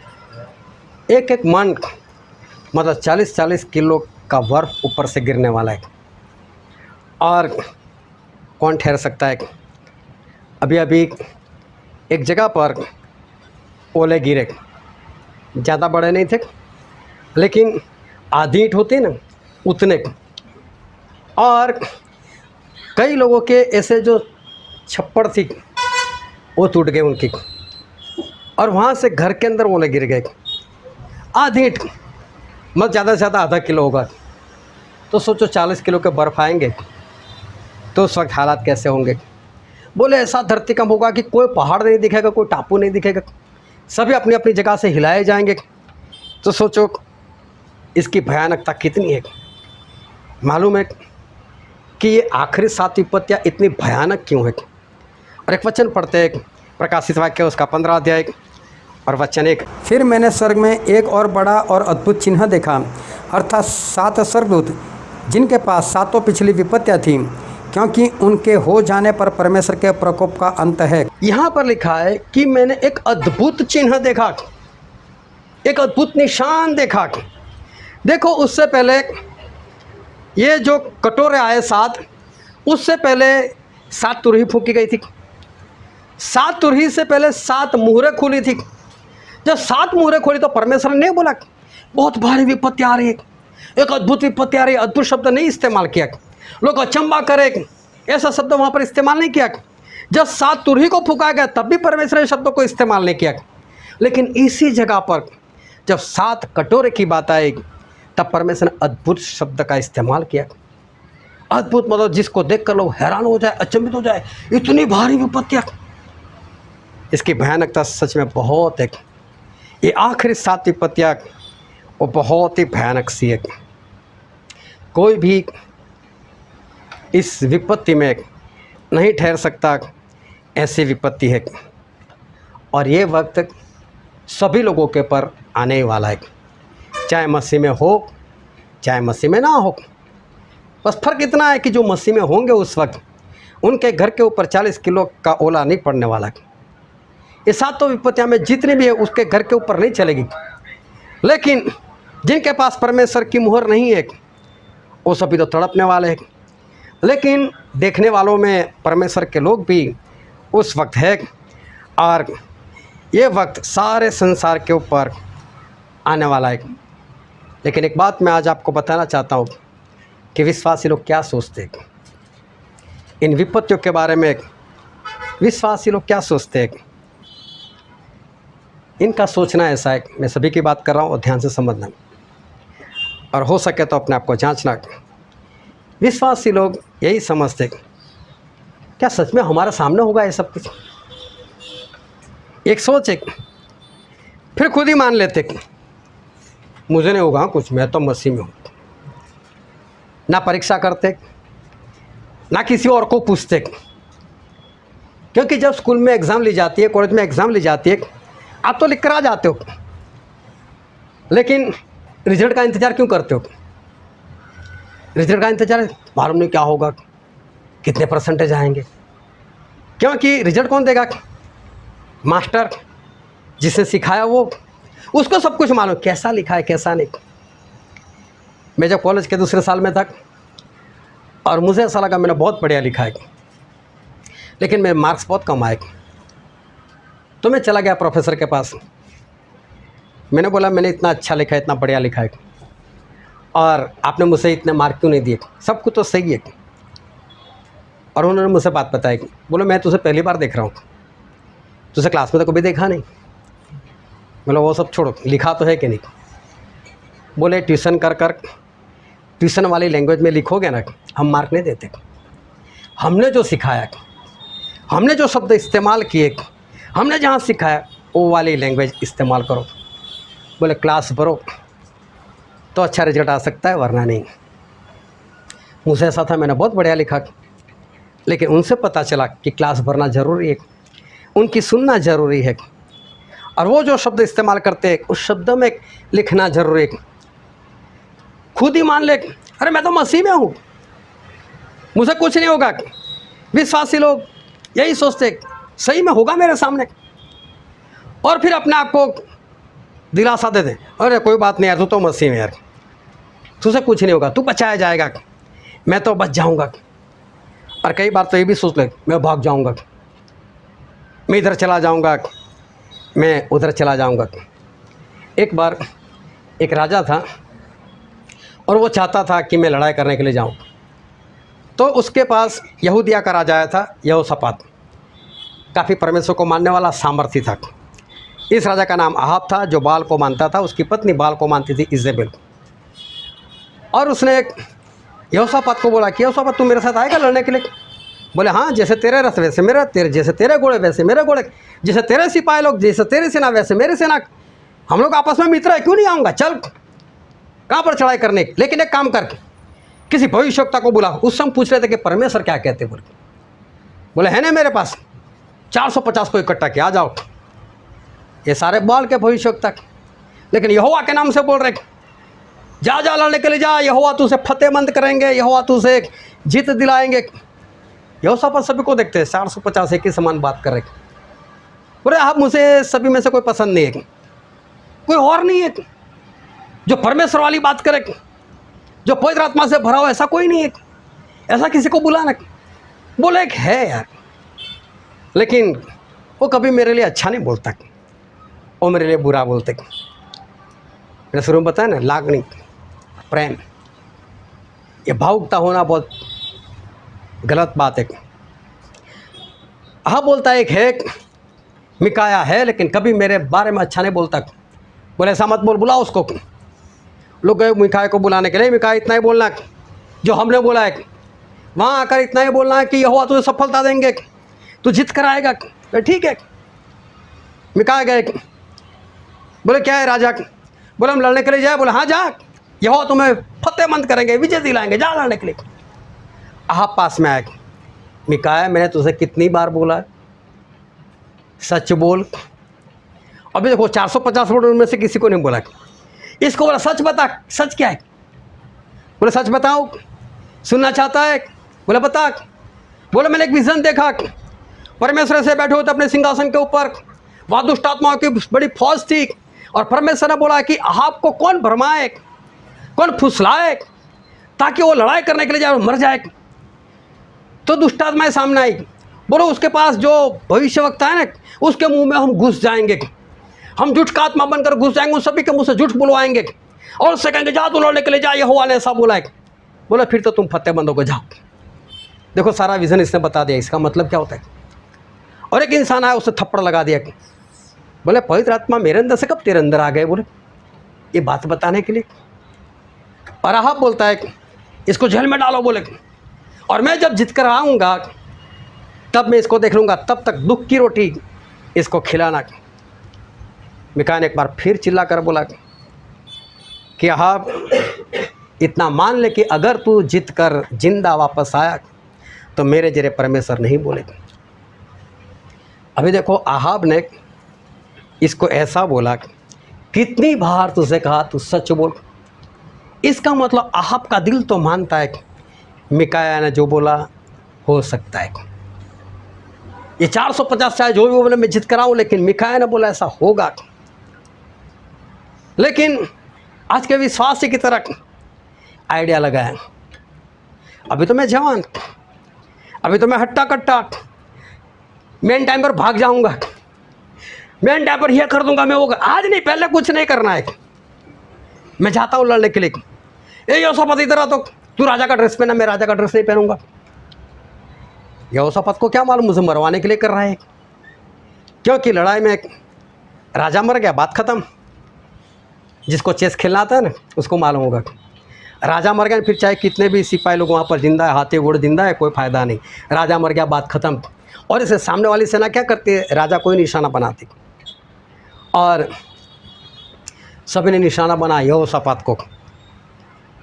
एक एक मन मतलब 40-40 किलो का बर्फ ऊपर से गिरने वाला है, और कौन ठहर सकता है। अभी अभी एक जगह पर ओले गिरे, ज़्यादा बड़े नहीं थे, लेकिन आधी ईंट होती ना उतने, और कई लोगों के ऐसे जो छप्पड़ थी वो टूट गए उनकी, और वहाँ से घर के अंदर ओले गिर गए। आधी ईंट मतलब ज़्यादा से ज़्यादा आधा किलो होगा, तो सोचो 40 किलो के बर्फ़ आएंगे तो उस वक्त हालात कैसे होंगे। बोले ऐसा धरतीकंप होगा कि कोई पहाड़ नहीं दिखेगा, कोई टापू नहीं दिखेगा, सभी अपनी अपनी जगह से हिलाए जाएंगे। तो सोचो इसकी भयानकता कितनी है। मालूम है कि ये आखिरी 7 विपत्तियाँ इतनी भयानक क्यों है। और एक वचन पढ़ते हैं, प्रकाशित वाक्य उसका 15 अध्याय और वचन 1। फिर मैंने स्वर्ग में एक और बड़ा और अद्भुत चिन्ह देखा, अर्थात 7 स्वर्गदूत जिनके पास सातों पिछली विपत्तियाँ थीं, क्योंकि उनके हो जाने पर परमेश्वर के प्रकोप का अंत है। यहाँ पर लिखा है कि मैंने एक अद्भुत चिन्ह देखा, एक अद्भुत निशान देखा। देखो, उससे पहले ये जो कटोरे आए 7, उससे पहले 7 तुरही फूकी गई थी। 7 तुरही से पहले 7 मुहरें खुली थी। जब 7 मुहरें खोली तो परमेश्वर ने बोला बहुत भारी विपत्ति आ रही है, एक अद्भुत विपत्ति आ रही है। अद्भुत शब्द नहीं इस्तेमाल किया, लोग अचंबा करें ऐसा शब्द वहाँ पर इस्तेमाल नहीं किया। जब 7 तुरही को फूका गया तब भी परमेश्वर ने शब्दों को इस्तेमाल नहीं किया। लेकिन इसी जगह पर जब 7 कटोरे की बात आएगी तब परमेश्वर ने अद्भुत शब्द का इस्तेमाल किया। अद्भुत मतलब जिसको देखकर लोग हैरान हो जाए, अचंभित हो जाए, इतनी भारी विपत्तियाँ। इसकी भयानकता सच में बहुत है। ये आखिरी 7 विपत्तियाँ वो बहुत ही भयानक सी है। कोई भी इस विपत्ति में नहीं ठहर सकता, ऐसी विपत्ति है। और ये वक्त सभी लोगों के पर आने वाला है, चाहे मसीह में हो चाहे मसीह में ना हो। बस फ़र्क इतना है कि जो मसीह में होंगे उस वक्त उनके घर के ऊपर 40 किलो का ओला नहीं पड़ने वाला। ये 7 विपत्तियाँ में जितनी भी है उसके घर के ऊपर नहीं चलेगी। लेकिन जिनके पास परमेश्वर की मुहर नहीं है वो सभी तो तड़पने वाले हैं। लेकिन देखने वालों में परमेश्वर के लोग भी उस वक्त है। और ये वक्त सारे संसार के ऊपर आने वाला है। लेकिन एक बात मैं आज आपको बताना चाहता हूँ कि विश्वासी लोग क्या सोचते हैं इन विपत्तियों के बारे में। विश्वासी लोग क्या सोचते हैं, इनका सोचना ऐसा है। मैं सभी की बात कर रहा हूँ और ध्यान से समझना, और हो सके तो अपने आप को जांचना। विश्वासी लोग यही समझते क्या सच में हमारे सामने होगा ये सब कुछ। एक सोच है, फिर खुद ही मान लेते कि मुझे नहीं होगा कुछ, मैं तो मसीह में हूँ। ना परीक्षा करते, ना किसी और को पूछते। क्योंकि जब स्कूल में एग्ज़ाम ली जाती है, कॉलेज में एग्ज़ाम ली जाती है, आप तो लिख कर आ जाते हो, लेकिन रिजल्ट का इंतज़ार क्यों करते हो? रिजल्ट का इंतज़ार मालूम नहीं क्या होगा, कितने परसेंटेज आएंगे। क्योंकि रिजल्ट कौन देगा? मास्टर जिसने सिखाया वो, उसको सब कुछ मालूम कैसा लिखा है कैसा नहीं। मैं जब कॉलेज के दूसरे साल में था और मुझे ऐसा लगा मैंने बहुत बढ़िया लिखा है, लेकिन मेरे मार्क्स बहुत कम आए। तो मैं चला गया प्रोफेसर के पास। मैंने बोला मैंने इतना अच्छा लिखा है, इतना बढ़िया लिखा है, और आपने मुझे इतने मार्क क्यों नहीं दिए? सब कुछ तो सही है। और उन्होंने मुझसे बात बताई, बोलो मैं तुझे पहली बार देख रहा हूँ, तुझे क्लास में तो कभी देखा नहीं। बोला वो सब छोड़ो, लिखा तो है कि नहीं? बोले ट्यूशन कर ट्यूशन वाली लैंग्वेज में लिखोगे ना, हम मार्क नहीं देते। हमने जो सिखाया, हमने जो शब्द इस्तेमाल किए, हमने जहाँ सिखाया वो वाली लैंग्वेज इस्तेमाल करो। बोले क्लास भरो तो अच्छा रिजल्ट आ सकता है, वरना नहीं। मुझे ऐसा था, मैंने बहुत बढ़िया लिखा, लेकिन उनसे पता चला कि क्लास भरना ज़रूरी है, उनकी सुनना ज़रूरी है, और वो जो शब्द इस्तेमाल करते हैं उस शब्द में लिखना ज़रूरी है। खुद ही मान ले अरे मैं तो मसीह में हूँ, मुझे कुछ नहीं होगा। विश्वासी लोग यही सोचते सही में होगा मेरे सामने, और फिर अपने आप को दिलासा दे दें, अरे कोई बात नहीं यार, तू तो मसीह में यार, तुझे कुछ नहीं होगा, तू बचाया जाएगा, मैं तो बच जाऊँगा। और कई बार तो ये भी सोच ले मैं भाग जाऊँगा, मैं इधर चला जाऊँगा, मैं उधर चला जाऊँगा। एक बार एक राजा था और वो चाहता था कि मैं लड़ाई करने के लिए जाऊँ। तो उसके पास यहूदिया का राजा आया था, यहोशापात, काफ़ी परमेश्वर को मानने वाला सामर्थी था। इस राजा का नाम अहाब था, जो बाल को मानता था। उसकी पत्नी बाल को मानती थी, इजेबेल। और उसने एक यहोशापात को बोला कि यहोशापात तू मेरे साथ आएगा लड़ने के लिए? बोले हाँ, जैसे तेरे रथ वैसे मेरे रथ, तेरे जैसे तेरे घोड़े वैसे मेरे घोड़े, जैसे तेरे सिपाही लोग जैसे तेरी सेना वैसे मेरी सेना, हम लोग आपस में मित्र है, क्यों नहीं आऊँगा, चल कहाँ पर चढ़ाई करने। लेकिन एक काम करके किसी भविष्यवक्ता को बुला। उस समय पूछ रहे थे कि परमेश्वर क्या कहते, बोले है ना मेरे पास 450 को इकट्ठा किया, आ जाओ। ये सारे बाल के भविष्यवक्ता, लेकिन यहोवा के नाम से बोल रहे जा जा लड़ने के लिए जा, यहोवा तुझे फतेहमंद करेंगे, यहोवा तुझे जीत दिलाएंगे। यहोशापात सभी को देखते हैं, 450 एक ही समान बात कर रहे। बोले आप मुझे सभी में से कोई पसंद नहीं है, कोई और नहीं है जो परमेश्वर वाली बात करे, जो पवित्र आत्मा से भरा हो, ऐसा कोई नहीं है, ऐसा किसी को बुलाना। बोले एक है यार, लेकिन वो कभी मेरे लिए अच्छा नहीं बोलता, वो मेरे लिए बुरा बोलते। मैंने शुरू में बताया ना, लागनी, प्रेम, ये भावुकता होना बहुत गलत बात है। हाँ बोलता है, एक है मिकाया है, लेकिन कभी मेरे बारे में अच्छा नहीं बोलता। बोले ऐसा मत बोल, बुलाओ उसको। लोग गए मिकाया को बुलाने के लिए। मिकाया इतना ही बोलना जो हमने बोला है, वहाँ आकर इतना ही बोलना है कि यहोवा तुझे सफलता देंगे, तू जीत कर आएगा। ठीक है। मिकाया गए, बोले क्या है राजा? बोले हम लड़ने के लिए जाए। बोले हाँ जा, यहोवा तुम्हें फतेहमंद करेंगे, विजय दिलाएंगे, जा लड़ने के लिए। आप पास में आए। मिकाया मैंने तुझे कितनी बार बोला, सच बोल। अभी देखो 450 वोट उनमें से किसी को नहीं बोला। इसको बोला सच बता, सच क्या है? बोले सच बताओ, सुनना चाहता है? बोले बता। बोले मैंने एक विजन देखा, परमेश्वर से बैठे होते अपने सिंहासन के ऊपर, वहाँ दुष्ट आत्माओं की बड़ी फौज थी, और परमेश्वर ने बोला कि आप को कौन भरमाए, कौन फुसलाए, ताकि वो लड़ाई करने के लिए जाए और मर जाए। तो दुष्ट आत्माएं सामने आई। बोलो उसके पास जो भविष्यवक्ता है ना, उसके मुंह में हम घुस जाएंगे, हम झूठ का आत्मा बनकर घुस जाएंगे, उन सभी के मुंह से झूठ बुलवाएंगे और उससे कहेंगे जा तू लड़ने के लिए जा, यहोवा ने ऐसा बोला है। बोला फिर तो तुम फतेहमंद होगे, जाओ। देखो सारा विजन इसने बता दिया, इसका मतलब क्या होता है। और एक इंसान आया, उससे थप्पड़ लगा दिया। बोले पवित्र आत्मा मेरे अंदर से कब तेरे अंदर आ गए? बोले ये बात बताने के लिए। और आप बोलता है इसको जेल में डालो। बोले और मैं जब जीत कर आऊँगा तब मैं इसको देख लूँगा, तब तक दुख की रोटी इसको खिलाना। मिकाया ने एक बार फिर चिल्ला कर बोला कि आप इतना मान ले कि अगर तू जीत कर जिंदा वापस आया तो मेरे जरिए परमेश्वर नहीं बोलेगा। अभी देखो आहाब ने इसको ऐसा बोला, कितनी बार तुझे कहा तू सच बोल। इसका मतलब आहाब का दिल तो मानता है कि मिकाया ने जो बोला हो सकता है। ये 450 चाहे जो भी बोले मैं जीत कर आऊँ, लेकिन मिकाया ने बोला ऐसा होगा। लेकिन आज के विश्वासी की तरह आइडिया लगाया, अभी तो मैं जवान, अभी तो मैं हट्टा कट्टा, मैं टाइम पर भाग जाऊंगा, मैं टाइम पर यह कर दूंगा, मैं वो आज नहीं, पहले कुछ नहीं करना है, मैं जाता हूँ लड़ने के लिए। ये यहोशापात इधर आ, तो तू राजा का ड्रेस पहना, मैं राजा का ड्रेस नहीं पहनूंगा। यहोशापात को क्या मालूम मुझे मरवाने के लिए कर रहा है, क्योंकि लड़ाई में राजा मर गया, बात खत्म। जिसको चेस खेलना आता है ना, उसको मालूम होगा। राजा मर गया, फिर चाहे कितने भी सिपाही लोग वहाँ पर जिंदा है, हाथी घोड़े जिंदा है, कोई फ़ायदा नहीं। राजा मर गया, बात खत्म। और इसे सामने वाली सेना क्या करती है, राजा को ही निशाना बनाती, और सभी ने निशाना बनाया यहोशापात को,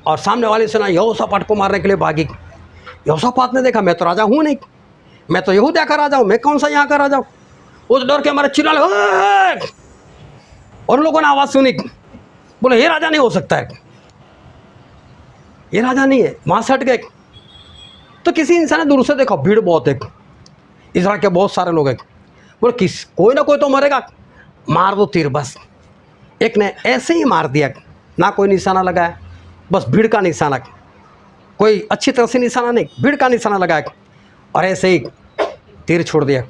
और सामने वाली सेना यहोशापात को मारने के लिए भागी। यहोशापात ने देखा मैं तो राजा हूँ नहीं, मैं तो यहूदा का राजा हूँ, मैं कौन सा यहाँ का राजा हूँ। उस डर के हमारे चिल्लाए, और लोगों ने आवाज़ सुनी, बोले ये राजा नहीं हो सकता है, ये राजा नहीं है। वहाँ से हट गए। तो किसी इंसान ने दूर से देखा, भीड़ बहुत है, इजराइल के बहुत सारे लोग हैं। बोले किस कोई ना कोई तो मरेगा, मार दो तीर बस। एक ने ऐसे ही मार दिया, ना कोई निशाना लगाया, बस भीड़ का निशाना, कोई अच्छी तरह से निशाना नहीं, भीड़ का निशाना लगाया, और ऐसे ही तीर छोड़ दिया।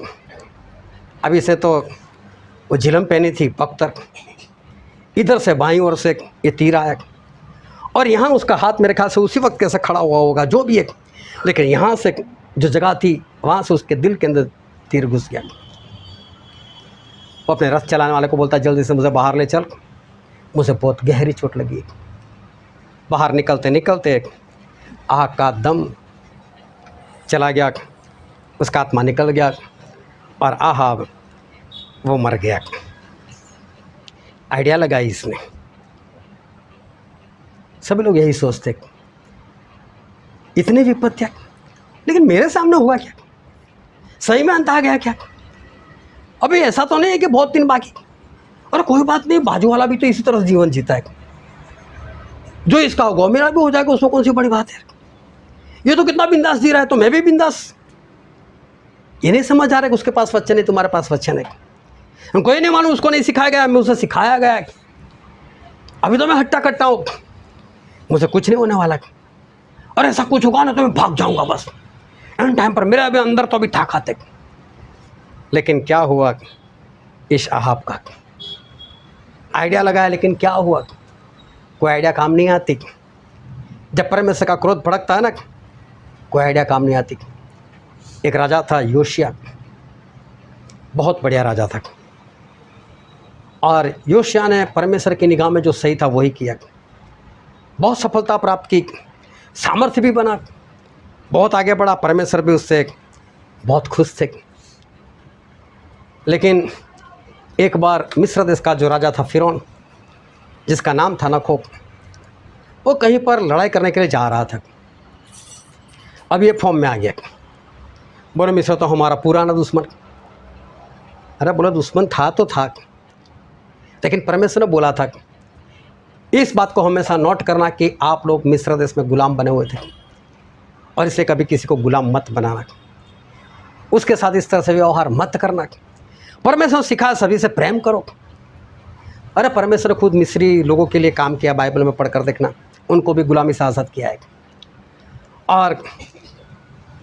अब इसे तो वो झिलम पहनी थी पख्तर, इधर से बाईं ओर से ये तीर आया, और यहाँ उसका हाथ मेरे ख्याल से उसी वक्त कैसे खड़ा हुआ होगा जो भी है, लेकिन यहाँ से जो जगह थी वहाँ से उसके दिल के अंदर तीर घुस गया। वो अपने रथ चलाने वाले को बोलता जल्दी से मुझे बाहर ले चल, मुझे बहुत गहरी चोट लगी। बाहर निकलते निकलते आग का दम चला गया, उसका आत्मा निकल गया, और आहाब वो मर गया। आइडिया लगाई इसने। सभी लोग यही सोचते इतनी विपत्तियाँ, लेकिन मेरे सामने हुआ क्या, सही में अंत आ गया क्या? अभी ऐसा तो नहीं है कि बहुत दिन बाकी, और कोई बात नहीं, बाजू वाला भी तो इसी तरह जीवन जीता है। जो इसका होगा मेरा भी हो जाएगा, उसमें कौन सी बड़ी बात है। ये तो कितना बिंदास जी रहा है, तो मैं भी बिंदास। ये नहीं समझ आ रहा है कि उसके पास वचन है, तुम्हारे पास वचन है। कोई नहीं मालूम, उसको नहीं सिखाया गया, मैं उसे सिखाया गया। अभी तो मैं हट्टा कट्टा हूँ, मुझे कुछ नहीं होने वाला। और ऐसा कुछ होगा ना तो मैं भाग जाऊंगा बस एंड टाइम पर। मेरे अभी अंदर तो अभी ठाक आते। लेकिन क्या हुआ, इस अहाब का आइडिया लगाया, लेकिन क्या हुआ, कोई आइडिया काम नहीं आती। जब परमेश्वर का क्रोध भड़कता है ना, कोई आइडिया काम नहीं आती। एक राजा था योशिया, बहुत बढ़िया राजा था, और योशिया ने परमेश्वर की निगाह में जो सही था वही किया। बहुत सफलता प्राप्त की, सामर्थ्य भी बना, बहुत आगे बढ़ा। परमेश्वर भी उससे बहुत खुश थे। लेकिन एक बार मिस्र देश का जो राजा था फिरौन, जिसका नाम था नखो, वो कहीं पर लड़ाई करने के लिए जा रहा था। अब ये फॉर्म में आ गया, बोले मिस्र तो हमारा पुराना दुश्मन। अरे बोला दुश्मन था तो था, लेकिन परमेश्वर ने बोला था इस बात को हमेशा नोट करना कि आप लोग मिस्र देश में गुलाम बने हुए थे, और इसलिए कभी किसी को गुलाम मत बनाना, उसके साथ इस तरह से व्यवहार मत करना। परमेश्वर सिखाया सभी से प्रेम करो। अरे परमेश्वर ने खुद मिस्री लोगों के लिए काम किया, बाइबल में पढ़कर देखना, उनको भी गुलामी से आज़ाद किया है। और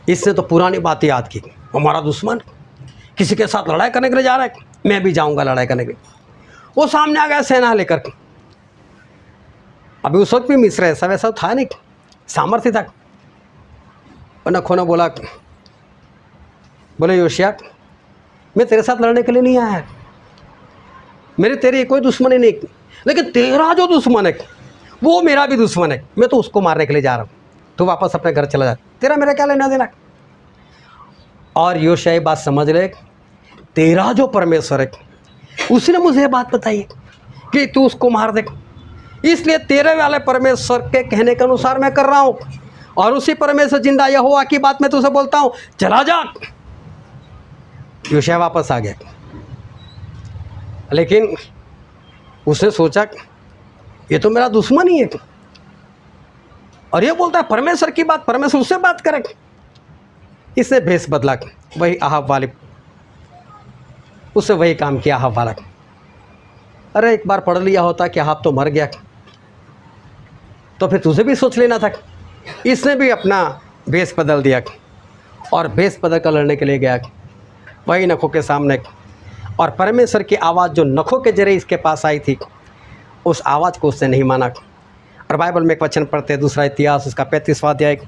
इसने तो पुरानी बात याद की, हमारा दुश्मन किसी के साथ लड़ाई करने के लिए जा रहा है, मैं भी जाऊंगा लड़ाई करने के लिए। वो सामने आ गया सेना लेकर। अभी उस वक्त भी मिस्र ऐसा वैसा था नहीं, सामर्थ्य था। और नखो ने बोला, बोले योशिया मैं तेरे साथ लड़ने के लिए नहीं आया है, मेरे तेरे कोई दुश्मन ही नहीं, लेकिन तेरा जो दुश्मन है वो मेरा भी दुश्मन है, मैं तो उसको मारने के लिए जा रहा हूँ। तो वापस अपने घर चला जा, तेरा मेरा क्या लेना देना। और योशिया ये बात समझ ले, तेरा जो परमेश्वर है उसने मुझे ये बात बताई कि तू उसको मार दे, इसलिए तेरे वाले परमेश्वर के कहने के अनुसार मैं कर रहा हूँ, और उसी परमेश्वर जिंदा यहोवा की बात मैं तुझे बोलता हूँ, चला जा। योशिया वापस आ गया, लेकिन उसने सोचा ये तो मेरा दुश्मन ही है, और ये बोलता है परमेश्वर की बात, परमेश्वर उससे बात करे। इसने भेष बदला, वही अहाब वाले, उससे वही काम किया अहाब वाला। अरे एक बार पढ़ लिया होता कि अहाब तो मर गया, तो फिर तुझे भी सोच लेना था। इसने भी अपना भेष बदल दिया, और भेष बदल कर लड़ने के लिए गया वही नखो के सामने। और परमेश्वर की आवाज़ जो नखो के जरिए इसके पास आई थी, उस आवाज़ को उसने नहीं माना। और बाइबल में एक वचन पढ़ते हैं, दूसरा इतिहास उसका 35वां अध्याय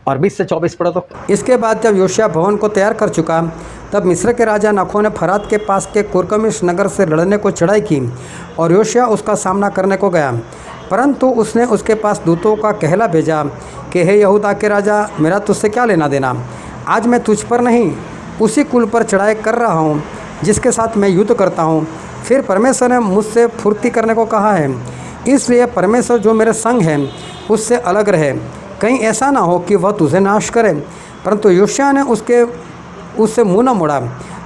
और 20 से 24 पढ़ो तो। इसके बाद जब योशिया भवन को तैयार कर चुका, तब मिस्र के राजा नखो ने फरात के पास के कुरकमिश नगर से लड़ने को चढ़ाई की, और योशिया उसका सामना करने को गया। परंतु उसने उसके पास दूतों का कहला भेजा कि हे यहूदा के राजा, मेरा तुझसे क्या लेना देना। आज मैं तुझ पर नहीं, उसी कुल पर चढ़ाई कर रहा हूँ जिसके साथ मैं युद्ध करता हूँ। फिर परमेश्वर ने मुझसे फुर्ती करने को कहा है, इसलिए परमेश्वर जो मेरे संग है उससे अलग रहे, कहीं ऐसा ना हो कि वह तुझे नाश करे। परंतु योशिया ने उससे मुँह न मोड़ा,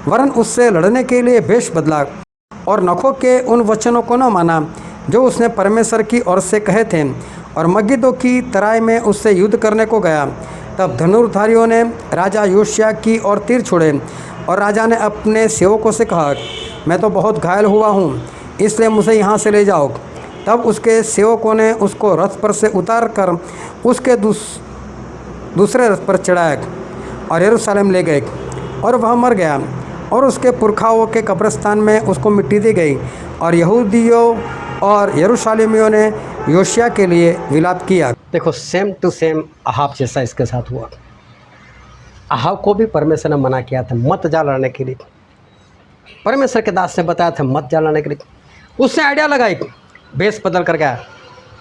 वरन उससे लड़ने के लिए भेष बदला, और नखो के उन वचनों को न माना जो उसने परमेश्वर की ओर से कहे थे, और मगिद्दो की तराई में उससे युद्ध करने को गया। तब धनुर्धारियों ने राजा योशिया की ओर तीर छोड़े, और राजा ने अपने सेवकों से कहा, मैं तो बहुत घायल हुआ हूँ, इसलिए मुझे यहाँ से ले जाओ। तब उसके सेवकों ने उसको रथ पर से उतार कर उसके दूसरे रथ पर चढ़ाया और यरूशलेम ले गए, और वह मर गया, और उसके पुरखाओं के कब्रिस्तान में उसको मिट्टी दी गई। और यहूदियों और यरूशलेमियों ने योशिया के लिए विलाप किया। देखो सेम टू सेम अहाब जैसा इसके साथ हुआ। अहाब को भी परमेश्वर ने मना किया था, मत जा लड़ने के लिए। परमेश्वर के दास ने बताया था मत जा लड़ने के लिए। उसने आइडिया लगाई, भेष बदल कर गया,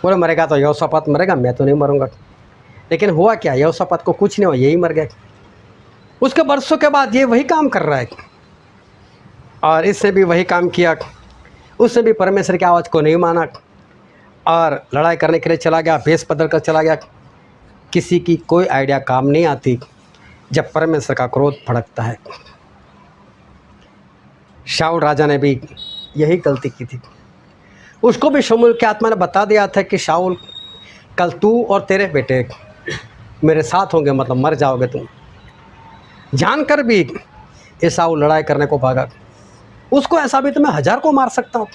बोले मरेगा तो यहोशापात मरेगा, मैं तो नहीं मरूंगा। लेकिन हुआ क्या, यहोशापात को कुछ नहीं हुआ, यही मर गया। उसके वर्षों के बाद ये वही काम कर रहा है, और इसने भी वही काम किया। उसने भी परमेश्वर की आवाज़ को नहीं माना और लड़ाई करने के लिए चला गया, भेष बदल कर चला गया। किसी की कोई आइडिया काम नहीं आती जब परमेश्वर का क्रोध भड़कता है। शाऊल राजा ने भी यही गलती की थी। उसको भी शमूएल की आत्मा ने बता दिया था कि शाऊल कल तू और तेरे बेटे मेरे साथ होंगे, मतलब मर जाओगे तुम। जानकर भी एसाऊ लड़ाई करने को भागा। उसको ऐसा भी तो मैं 1000 को मार सकता हूँ,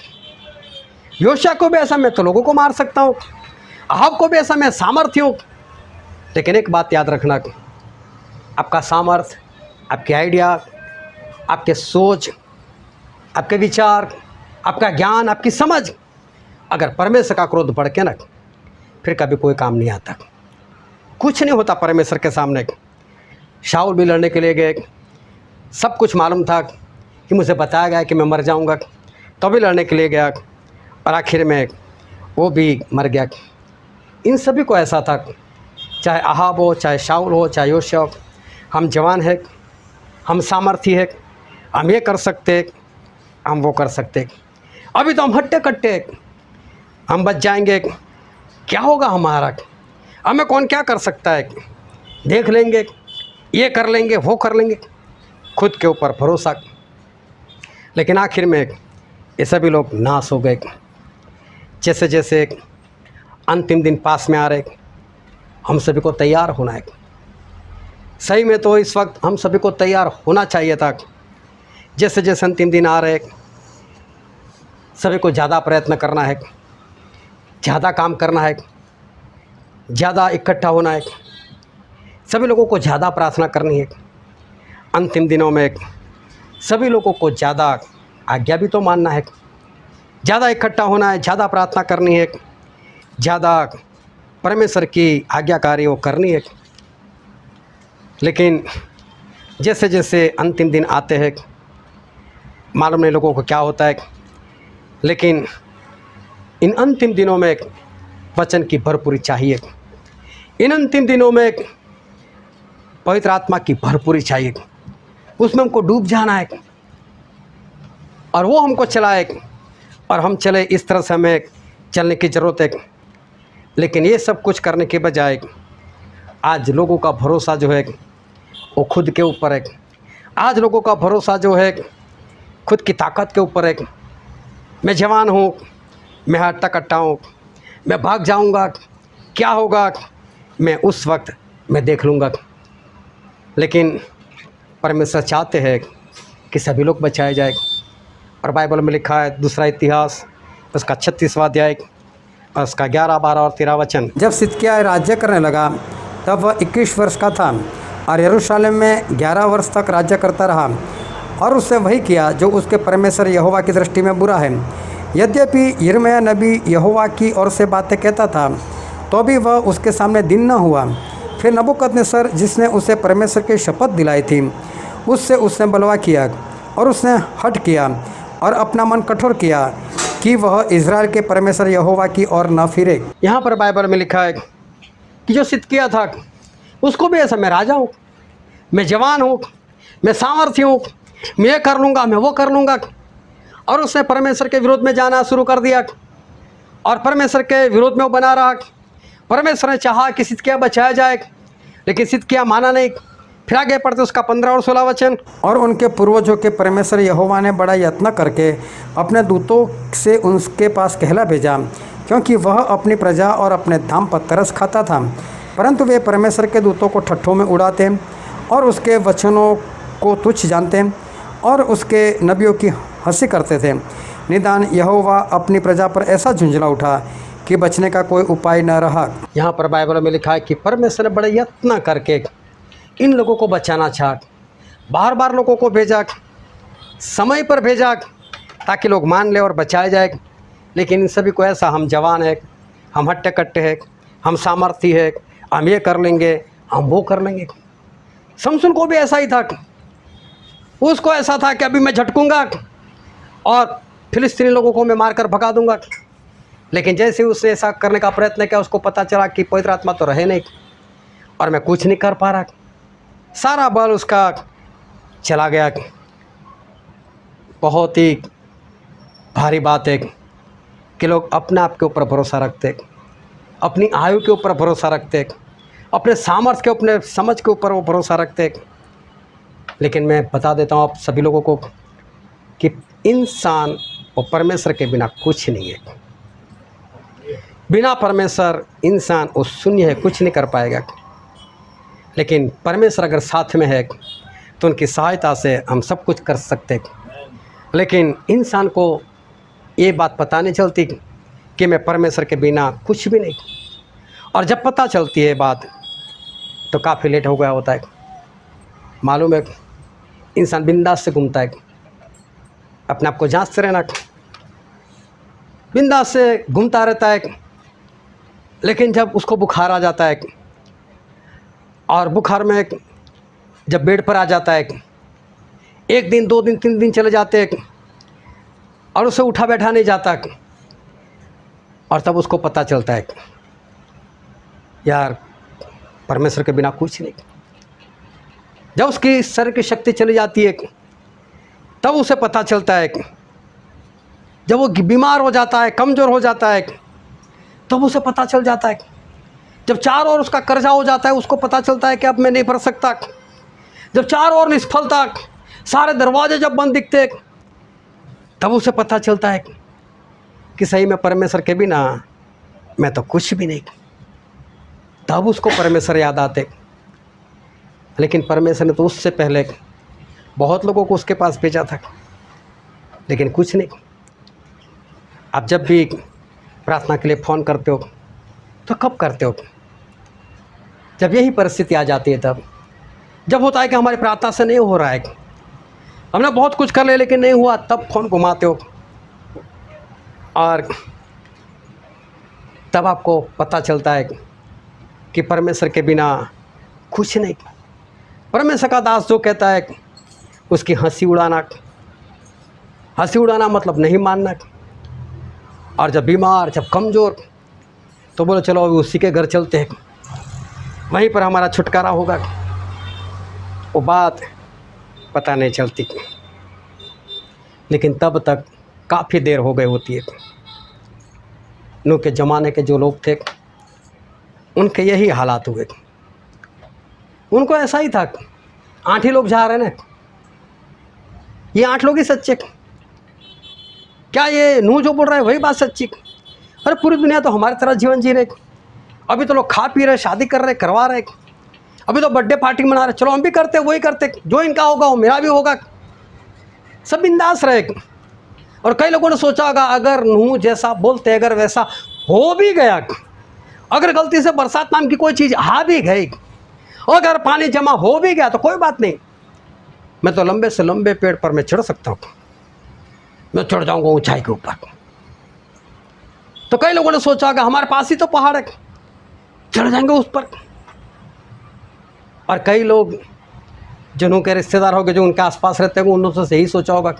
योशिया को भी ऐसा मैं तो लोगों को मार सकता हूँ, अहाब को भी ऐसा मैं सामर्थ्य हूँ। लेकिन एक बात याद रखना, आपका सामर्थ्य, आपके आइडिया, आपके सोच, आपके विचार, आपका ज्ञान, आपकी समझ अगर परमेश्वर का क्रोध बढ़ के ना, फिर कभी कोई काम नहीं आता, कुछ नहीं होता परमेश्वर के सामने। शाऊल भी लड़ने के लिए गए, सब कुछ मालूम था कि मुझे बताया गया कि मैं मर जाऊंगा, तो भी लड़ने के लिए गया और आखिर में वो भी मर गया। इन सभी को ऐसा था, चाहे अहाब हो, चाहे शाऊल हो, चाहे योशिया हो, हम जवान हैं, हम सामर्थी है, हम ये कर सकते, हम वो कर सकते। अभी तो हम हट्टे कट्टे, हम बच जाएंगे, क्या होगा हमारा, हमें कौन क्या कर सकता है, देख लेंगे, ये कर लेंगे, वो कर लेंगे, खुद के ऊपर भरोसा। लेकिन आखिर में ये सभी लोग नाश हो गए। जैसे जैसे अंतिम दिन पास में आ रहे, हम सभी को तैयार होना है। सही में तो इस वक्त हम सभी को तैयार होना चाहिए था। जैसे जैसे अंतिम दिन आ रहे, सभी को ज़्यादा प्रयत्न करना है, ज़्यादा काम करना है, ज़्यादा इकट्ठा होना है, सभी लोगों को ज़्यादा प्रार्थना करनी है। अंतिम दिनों में सभी लोगों को ज़्यादा आज्ञा भी तो मानना है, ज़्यादा इकट्ठा होना है, ज़्यादा प्रार्थना करनी है, ज़्यादा परमेश्वर की आज्ञाकारी वो करनी है। लेकिन जैसे जैसे अंतिम दिन आते हैं, मालूम नहीं लोगों को क्या होता है, लेकिन इन अंतिम दिनों में वचन की भरपूरी चाहिए। इन अंतिम दिनों में पवित्र आत्मा की भरपूरी चाहिए, उसमें हमको डूब जाना है और वो हमको चलाए और हम चले। इस तरह से हमें चलने की ज़रूरत है। लेकिन ये सब कुछ करने के बजाय आज लोगों का भरोसा जो है वो खुद के ऊपर है। आज लोगों का भरोसा जो है खुद की ताकत के ऊपर है। मैं जवान हूँ, मैं हट्टा कट्टा हूँ, मैं भाग जाऊँगा, क्या होगा, मैं उस वक्त मैं देख लूँगा। लेकिन परमेश्वर चाहते हैं कि सभी लोग बचाए जाए। और बाइबल में लिखा है दूसरा इतिहास उसका 36वां अध्याय और उसका 11, 12 और 13 वचन। जब सिदकिय्याह राज्य करने लगा तब वह 21 वर्ष का था और यरूशलेम में 11 वर्ष तक राज्य करता रहा और उससे वही किया जो उसके परमेश्वर यहोवा की दृष्टि में बुरा है। यद्यपि यिर्मयाह नबी यहोवा की ओर से बातें कहता था तो भी वह उसके सामने दिन न हुआ। फिर नबूकदनेस्सर जिसने उसे परमेश्वर की शपथ दिलाई थी उससे उसने बलवा किया और उसने हठ किया और अपना मन कठोर किया कि वह इज़राइल के परमेश्वर यहोवा की ओर न फिरे। यहाँ पर बाइबल में लिखा है कि जो सिदकिय्याह था उसको भी ऐसा, मैं राजा हूँ, मैं जवान हूँ, मैं सामर्थ्य हूँ, मैं ये कर लूँगा, मैं वो कर लूँगा। और उसने परमेश्वर के विरोध में जाना शुरू कर दिया और परमेश्वर के विरोध में वो बना रहा। परमेश्वर ने चाहा कि सिदकिय्याह बचाया जाए, लेकिन सिदकिय्याह माना नहीं। फिर आगे पढ़ते उसका 15 और 16 वचन। और उनके पूर्वजों के परमेश्वर यहोवा ने बड़ा यत्न करके अपने दूतों से उनके पास कहला भेजा, क्योंकि वह अपनी प्रजा और अपने धाम पर तरस खाता था। परंतु वे परमेश्वर के दूतों को ठट्ठों में उड़ाते और उसके वचनों को तुच्छ जानते और उसके नबियों की हंसी करते थे। निदान यहोवा अपनी प्रजा पर ऐसा झुंझला उठा कि बचने का कोई उपाय न रहा। यहाँ पर बाइबल में लिखा है कि परमेश्वर ने बड़े यत्न करके इन लोगों को बचाना चाहा, बार बार लोगों को भेजा, समय पर भेजा ताकि लोग मान ले और बचाए जाए। लेकिन इन सभी को ऐसा, हम जवान हैं, हम हट्टे कट्टे हैं, हम सामर्थ्य है, हम ये कर लेंगे, हम वो कर लेंगे। शमसून को भी ऐसा ही था, उसको ऐसा था कि अभी मैं झटकूंगा और फिलिस्तीनी लोगों को मैं मारकर भगा दूंगा। लेकिन जैसे उसने ऐसा करने का प्रयत्न किया उसको पता चला कि पवित्र आत्मा तो रहे नहीं और मैं कुछ नहीं कर पा रहा, सारा बल उसका चला गया। बहुत ही भारी बात है कि लोग अपने आप के ऊपर भरोसा रखते, अपनी आयु के ऊपर भरोसा रखते, अपने सामर्थ्य के, अपने समझ के ऊपर वो भरोसा रखते। लेकिन मैं बता देता हूँ आप सभी लोगों को कि इंसान और परमेश्वर के बिना कुछ नहीं है। बिना परमेश्वर इंसान वो शून्य है, कुछ नहीं कर पाएगा। लेकिन परमेश्वर अगर साथ में है तो उनकी सहायता से हम सब कुछ कर सकते हैं। लेकिन इंसान को ये बात पता नहीं चलती कि मैं परमेश्वर के बिना कुछ भी नहीं। और जब पता चलती है बात तो काफ़ी लेट हो गया होता है। मालूम है, इंसान बिंदास से घूमता है, अपने आप को जांचते रहना, बिंदास से घूमता रहता है। लेकिन जब उसको बुखार आ जाता है और बुखार में जब बेड पर आ जाता है, 1 दिन 2 दिन 3 दिन चले जाते हैं और उसे उठा बैठा नहीं जाता, और तब उसको पता चलता है यार परमेश्वर के बिना कुछ नहीं। जब उसकी शरीर की शक्ति चली जाती है तब उसे पता चलता है। जब वो बीमार हो जाता है, कमज़ोर हो जाता है, तब उसे पता चल जाता है। जब चारों ओर उसका कर्जा हो जाता है, उसको पता चलता है कि अब मैं नहीं भर सकता। जब चारों ओर निष्फलता, सारे दरवाजे जब बंद दिखते, तब उसे पता चलता है कि सही में परमेश्वर के बिना मैं तो कुछ भी नहीं। तब उसको परमेश्वर याद आते। लेकिन परमेश्वर ने तो उससे पहले बहुत लोगों को उसके पास भेजा था, लेकिन कुछ नहीं। आप जब भी प्रार्थना के लिए फ़ोन करते हो तो कब करते हो? जब यही परिस्थिति आ जाती है तब। जब होता है कि हमारी प्रार्थना से नहीं हो रहा है, हमने बहुत कुछ कर लिया लेकिन नहीं हुआ, तब फ़ोन घुमाते हो और तब आपको पता चलता है कि परमेश्वर के बिना कुछ नहीं। परमेश्वर का दास जो कहता है उसकी हंसी उड़ाना मतलब नहीं मानना। और जब बीमार, जब कमज़ोर, तो बोलो चलो अभी उसी के घर चलते हैं, वहीं पर हमारा छुटकारा होगा। वो बात पता नहीं चलती, लेकिन तब तक काफ़ी देर हो गई होती है। नूह के ज़माने के जो लोग थे उनके यही हालात हुए। उनको ऐसा ही था, 8 ही लोग जा रहे हैं ना, ये 8 लोग ही सच्चे। क्या ये नूह जो बोल रहा है वही बात सच्ची? अरे पूरी दुनिया तो हमारी तरह जीवन जी रहे। अभी तो लोग खा पी रहे, शादी कर रहे, करवा रहे, अभी तो बर्थडे पार्टी मना रहे। चलो हम भी करते, वही करते, जो इनका होगा वो मेरा भी होगा। सब बिंदास रहे। और कई लोगों ने सोचा होगा अगर नूह जैसा बोलते, अगर वैसा हो भी गया, अगर गलती से बरसात नाम की कोई चीज़ आ भी गई, अगर पानी जमा हो भी गया तो कोई बात नहीं, मैं तो लंबे से लंबे पेड़ पर मैं चढ़ सकता हूँ, मैं चढ़ जाऊँगा ऊंचाई के ऊपर। तो कई लोगों ने सोचा होगा हमारे पास ही तो पहाड़ है, चढ़ जाएंगे उस पर। और कई लोग जिन्हों के रिश्तेदार होंगे, जो उनके आसपास रहते हैं, उन्होंने से यही सोचा होगा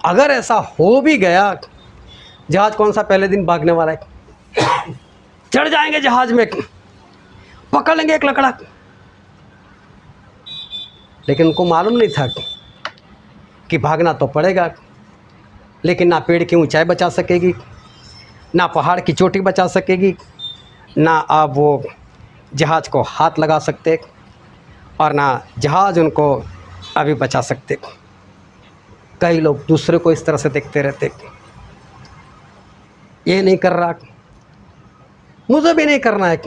अगर ऐसा हो भी गया, जहाज कौन सा पहले दिन भागने वाला है, चढ़ जाएंगे जहाज में, पकड़ लेंगे एक लकड़ा। लेकिन उनको मालूम नहीं था कि भागना तो पड़ेगा, लेकिन ना पेड़ की ऊंचाई बचा सकेगी, ना पहाड़ की चोटी बचा सकेगी, ना आप वो जहाज को हाथ लगा सकते, और ना जहाज उनको अभी बचा सकते। कई लोग दूसरे को इस तरह से देखते रहते, ये नहीं कर रहा, मुझे भी नहीं करना है,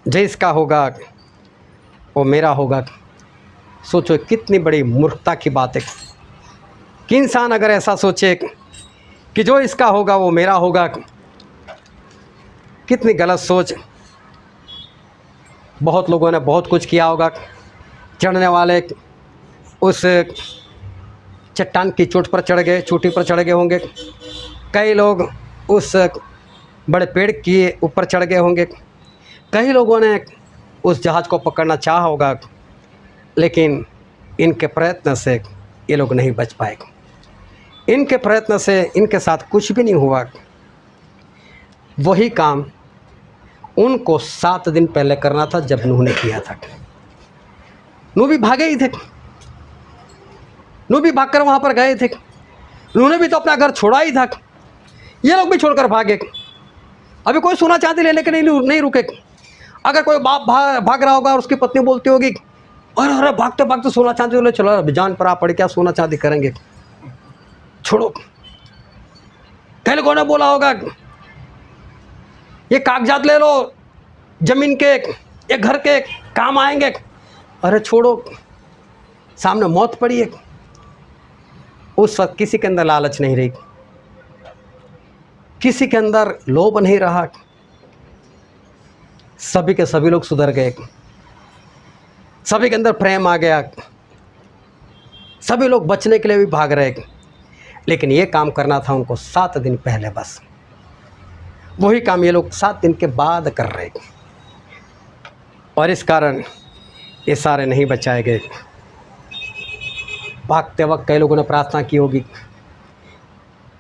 जिसका होगा वो मेरा होगा। सोचो कितनी बड़ी मूर्खता की बात है कि इंसान अगर ऐसा सोचे कि जो इसका होगा वो मेरा होगा। कितनी गलत सोच। बहुत लोगों ने बहुत कुछ किया होगा, चढ़ने वाले उस चट्टान की चोटी पर चढ़ गए होंगे, कई लोग उस बड़े पेड़ के ऊपर चढ़ गए होंगे, कई लोगों ने उस जहाज़ को पकड़ना चाहा होगा, लेकिन इनके प्रयत्न से ये लोग नहीं बच पाए। इनके प्रयत्न से इनके साथ कुछ भी नहीं हुआ। वही काम उनको 7 दिन पहले करना था जब नूह ने किया था। नूह भी भागे ही थे, नूह भी भागकर वहाँ पर गए थे। नूह ने भी तो अपना घर छोड़ा ही था, ये लोग भी छोड़कर भागे। अभी कोई सोना चांदी लेने के नहीं रुके। अगर कोई बाप भाग रहा होगा और उसकी पत्नी बोलती होगी अरे भागते भागते सोना चांदी ले चलो, अभी जान पर आ पड़े, क्या सोना चांदी करेंगे, छोड़ो। कई लोगों ने बोला होगा ये कागजात ले लो, ज़मीन के, ये घर के काम आएंगे। अरे छोड़ो, सामने मौत पड़ी है। उस वक्त किसी के अंदर लालच नहीं रही, किसी के अंदर लोभ नहीं रहा, सभी के सभी लोग सुधर गए, सभी के अंदर प्रेम आ गया, सभी लोग बचने के लिए भी भाग रहे। लेकिन ये काम करना था उनको 7 दिन पहले, बस वही काम ये लोग 7 दिन के बाद कर रहे, और इस कारण ये सारे नहीं बचाए गए। भागते वक्त कई लोगों ने प्रार्थना की होगी,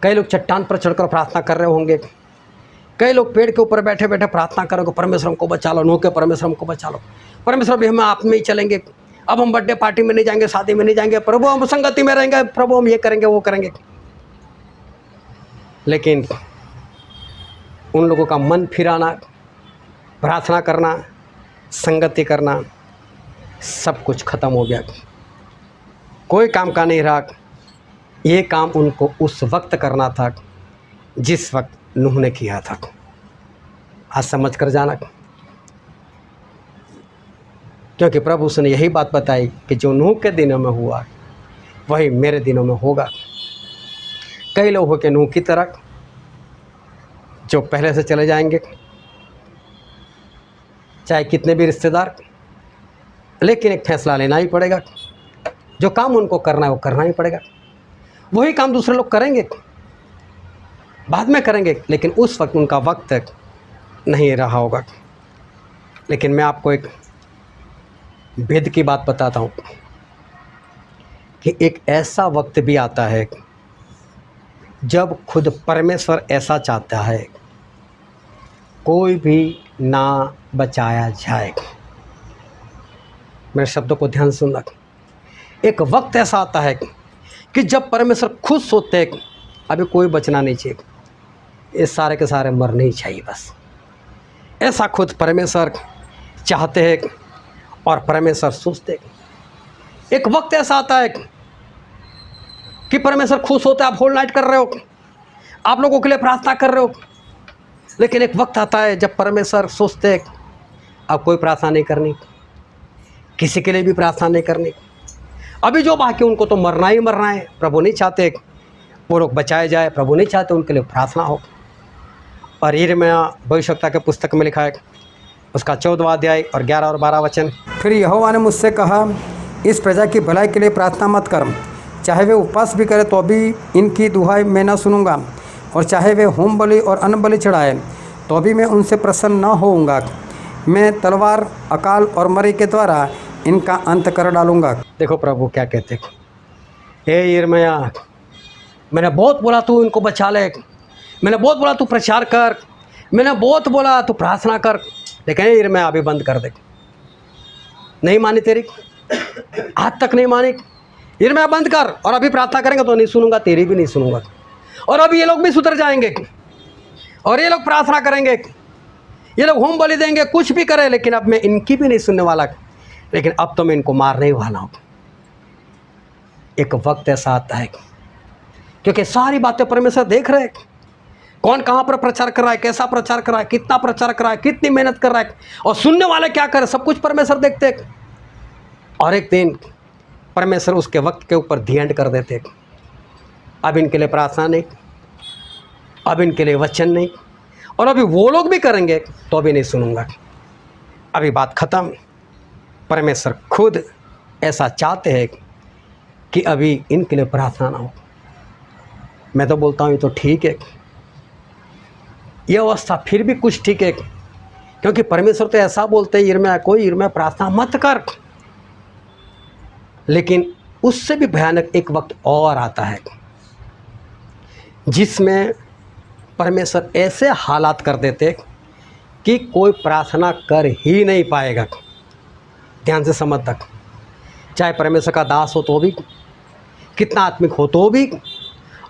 कई लोग चट्टान पर चढ़कर प्रार्थना कर रहे होंगे, कई लोग पेड़ के ऊपर बैठे बैठे प्रार्थना करेंगे, परमेश्वर हमको बचा लो, नो के परमेश्वर हमको बचा लो, परमेश्वर भी हम आप में ही चलेंगे, अब हम बर्थडे पार्टी में नहीं जाएंगे, शादी में नहीं जाएंगे, प्रभु हम संगति में रहेंगे, प्रभु हम ये करेंगे वो करेंगे। लेकिन उन लोगों का मन फिराना, प्रार्थना करना, संगति करना, सब कुछ ख़त्म हो गया, कोई काम का नहीं रहा। ये काम उनको उस वक्त करना था जिस वक्त नूह ने किया था। आज समझ कर जाना, क्योंकि प्रभु उसने यही बात बताई कि जो नूह के दिनों में हुआ वही मेरे दिनों में होगा। कई लोग हो के नूह की तरह जो पहले से चले जाएंगे, चाहे कितने भी रिश्तेदार, लेकिन एक फैसला लेना ही पड़ेगा। जो काम उनको करना है वो करना ही पड़ेगा। वही काम दूसरे लोग करेंगे, बाद में करेंगे, लेकिन उस वक्त उनका वक्त नहीं रहा होगा। लेकिन मैं आपको एक भेद की बात बताता हूँ कि एक ऐसा वक्त भी आता है जब खुद परमेश्वर ऐसा चाहता है कोई भी ना बचाया जाए। मेरे शब्दों को ध्यान से सुनना। एक वक्त ऐसा आता है कि जब परमेश्वर खुद सोचते हैं अभी कोई बचना नहीं चाहिए, ये सारे के सारे मरने ही चाहिए बस। ऐसा खुद परमेश्वर चाहते हैं और परमेश्वर सोचते हैं। एक वक्त ऐसा आता है कि परमेश्वर खुश होता है, आप होल नाइट कर रहे हो, आप लोगों के लिए प्रार्थना कर रहे हो, लेकिन एक वक्त आता है जब परमेश्वर सोचते हैं अब कोई प्रार्थना नहीं करनी, किसी के लिए भी प्रार्थना नहीं करनी। अभी जो बाकी उनको तो मरना ही मरना है। प्रभु नहीं चाहते वो लोग बचाए जाए, प्रभु नहीं चाहते उनके लिए प्रार्थना हो। और यिर्मयाह भविष्यवक्ता के पुस्तक में लिखा है, उसका 14वां अध्याय और 11 और 12 वचन। फिर यहोवा ने मुझसे कहा, इस प्रजा की भलाई के लिए प्रार्थना मत कर, चाहे वे उपवास भी करे तो भी इनकी दुहाई मैं न सुनूंगा, और चाहे वे होम बलि और अन्न बलि चढ़ाए तो भी मैं उनसे प्रसन्न न होऊंगा। मैं तलवार, अकाल और मरी के द्वारा इनका अंत कर डालूंगा। देखो प्रभु क्या कहते हैं, हे यिर्मयाह, मैंने बहुत बोला तू इनको बचा ले, मैंने बहुत बोला तू प्रचार कर, मैंने बहुत बोला तू प्रार्थना कर, लेकिन यिर्मयाह अभी बंद कर दे। नहीं मानी तेरी, आज तक नहीं मानी। यिर्मयाह बंद कर, और अभी प्रार्थना करेंगे तो नहीं सुनूंगा, तेरी भी नहीं सुनूंगा। और अभी ये लोग भी सुधर जाएंगे और ये लोग प्रार्थना करेंगे, ये लोग होम बलि देंगे, कुछ भी करें, लेकिन अब मैं इनकी भी नहीं सुनने वाला। लेकिन अब तो मैं इनको मारने ही वाला हूँ। एक वक्त ऐसा आता है क्योंकि सारी बातें परमेश्वर देख रहे हैं, कौन कहाँ पर प्रचार कर रहा है, कैसा प्रचार कर रहा है, कितना प्रचार कर रहा है, कितनी मेहनत कर रहा है, और सुनने वाले क्या कर रहे, सब कुछ परमेश्वर देखते हैं। और एक दिन परमेश्वर उसके वक्त के ऊपर दी एंड कर देते। अब इनके लिए प्रार्थना नहीं, अब इनके लिए वचन नहीं, और अभी वो लोग भी करेंगे तो अभी नहीं सुनूंगा। अभी बात ख़त्म। परमेश्वर खुद ऐसा चाहते हैं कि अभी इनके लिए प्रार्थना ना हो। मैं तो बोलता हूँ ये तो ठीक है, ये अवस्था फिर भी कुछ ठीक है, क्योंकि परमेश्वर तो ऐसा बोलते हैं यिर्मयाह प्रार्थना मत कर। लेकिन उससे भी भयानक एक वक्त और आता है जिसमें परमेश्वर ऐसे हालात कर देते कि कोई प्रार्थना कर ही नहीं पाएगा। ध्यान से समझ तक, चाहे परमेश्वर का दास हो तो भी, कितना आत्मिक हो तो भी,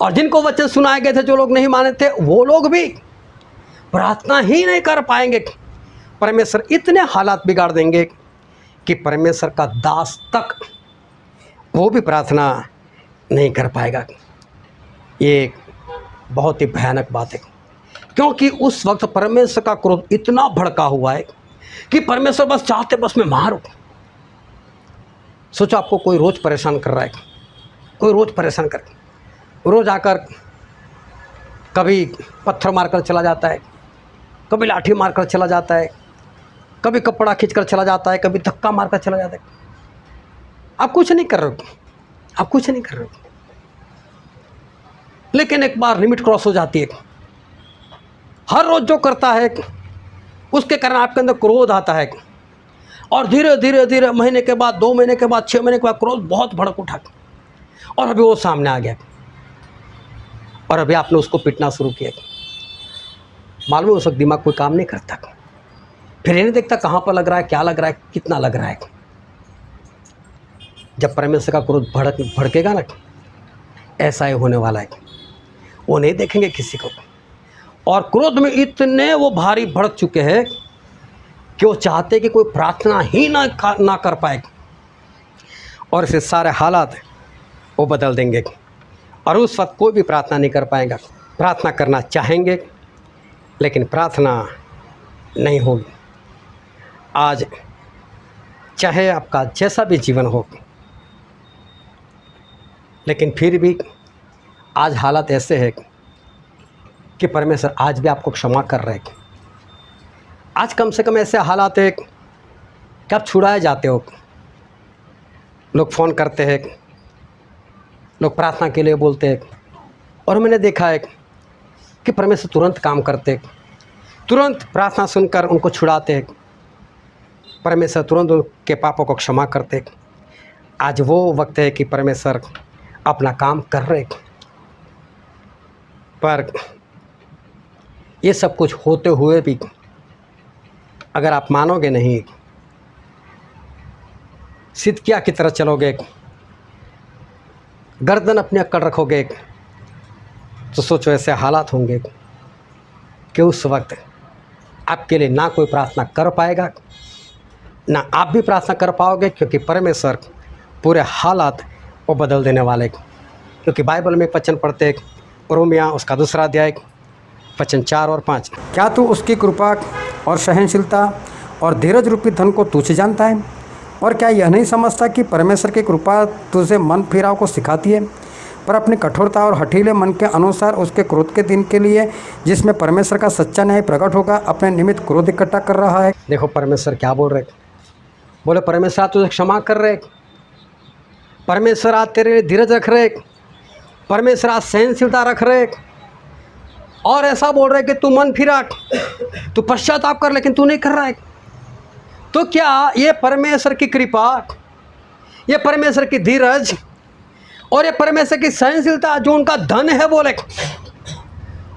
और जिनको वचन सुनाए गए थे जो लोग नहीं माने थे वो लोग भी प्रार्थना ही नहीं कर पाएंगे। परमेश्वर इतने हालात बिगाड़ देंगे कि परमेश्वर का दास तक वो भी प्रार्थना नहीं कर पाएगा। ये एक बहुत ही भयानक बात है, क्योंकि उस वक्त परमेश्वर का क्रोध इतना भड़का हुआ है कि परमेश्वर बस चाहते बस मैं मारूं। सोचो आपको कोई रोज़ परेशान कर रहा है, कोई रोज़ परेशान कर, रोज़ आकर कभी पत्थर मारकर चला जाता है, कभी लाठी मारकर चला जाता है, कभी कपड़ा खींचकर चला जाता है, कभी धक्का मारकर चला जाता है। आप कुछ नहीं कर रहे हो, आप कुछ नहीं कर रहे हो, लेकिन एक बार लिमिट क्रॉस हो जाती है। हर रोज़ जो करता है उसके कारण आपके अंदर क्रोध आता है, और धीरे धीरे धीरे महीने के बाद, 2 महीने के बाद, 6 महीने के बाद क्रोध बहुत भड़क उठा, और अभी वो सामने आ गया, और अभी आपने उसको पीटना शुरू किया। मालूम है उस वक्त दिमाग कोई काम नहीं करता, फिर ये नहीं देखता कहाँ पर लग रहा है, क्या लग रहा है, कितना लग रहा है। जब परमेश्वर का क्रोध भड़केगा ना, ऐसा ही होने वाला है, वो नहीं देखेंगे किसी को। और क्रोध में इतने वो भारी भड़क चुके हैं कि वो चाहते कि कोई प्रार्थना ही ना कर पाए, और इससे सारे हालात वो बदल देंगे, और उस वक्त कोई भी प्रार्थना नहीं कर पाएगा। प्रार्थना करना चाहेंगे लेकिन प्रार्थना नहीं होगी। आज चाहे आपका जैसा भी जीवन हो, लेकिन फिर भी आज हालात ऐसे हैं कि परमेश्वर आज भी आपको क्षमा कर रहे हैं। आज कम से कम ऐसे हालात है कि आप छुड़ाए जाते हो। लोग फ़ोन करते हैं, लोग प्रार्थना के लिए बोलते हैं, और मैंने देखा है कि परमेश्वर तुरंत काम करते, तुरंत प्रार्थना सुनकर उनको छुड़ाते हैं। परमेश्वर तुरंत उनके पापों को क्षमा करते। आज वो वक्त है कि परमेश्वर अपना काम कर रहे, पर ये सब कुछ होते हुए भी अगर आप मानोगे नहीं, सिदकिय्याह की तरह चलोगे, गर्दन अपनी अकड़ रखोगे, तो सोचो ऐसे हालात होंगे कि उस वक्त आपके लिए ना कोई प्रार्थना कर पाएगा, ना आप भी प्रार्थना कर पाओगे, क्योंकि परमेश्वर पूरे हालात वो बदल देने वाले। क्योंकि बाइबल में एक वचन पढ़ते, रोमिया उसका 2 अध्याय वचन 4 और 5। क्या तू उसकी कृपा और सहनशीलता और धीरज रूपी धन को तुच्छ जानता है? और क्या यह नहीं समझता कि परमेश्वर की कृपा तुझे मन फिराव को सिखाती है, पर अपनी कठोरता और हठीले मन के अनुसार उसके क्रोध के दिन के लिए, जिसमें परमेश्वर का सच्चा न्याय प्रकट होगा, अपने निमित्त क्रोध इकट्ठा कर रहा है। देखो परमेश्वर क्या बोल रहे, बोले परमेश्वर आज तुझे क्षमा कर रहे, परमेश्वर आज तेरे लिए धीरज रख रहे, परमेश्वर आज सहनशीलता रख रहे, और ऐसा बोल रहे कि तू मन फिरा, तू पश्चाताप कर, लेकिन तू नहीं कर रहा है। तो क्या ये परमेश्वर की कृपा, ये परमेश्वर की धीरज और ये परमेश्वर की सहनशीलता जो उनका धन है, बोले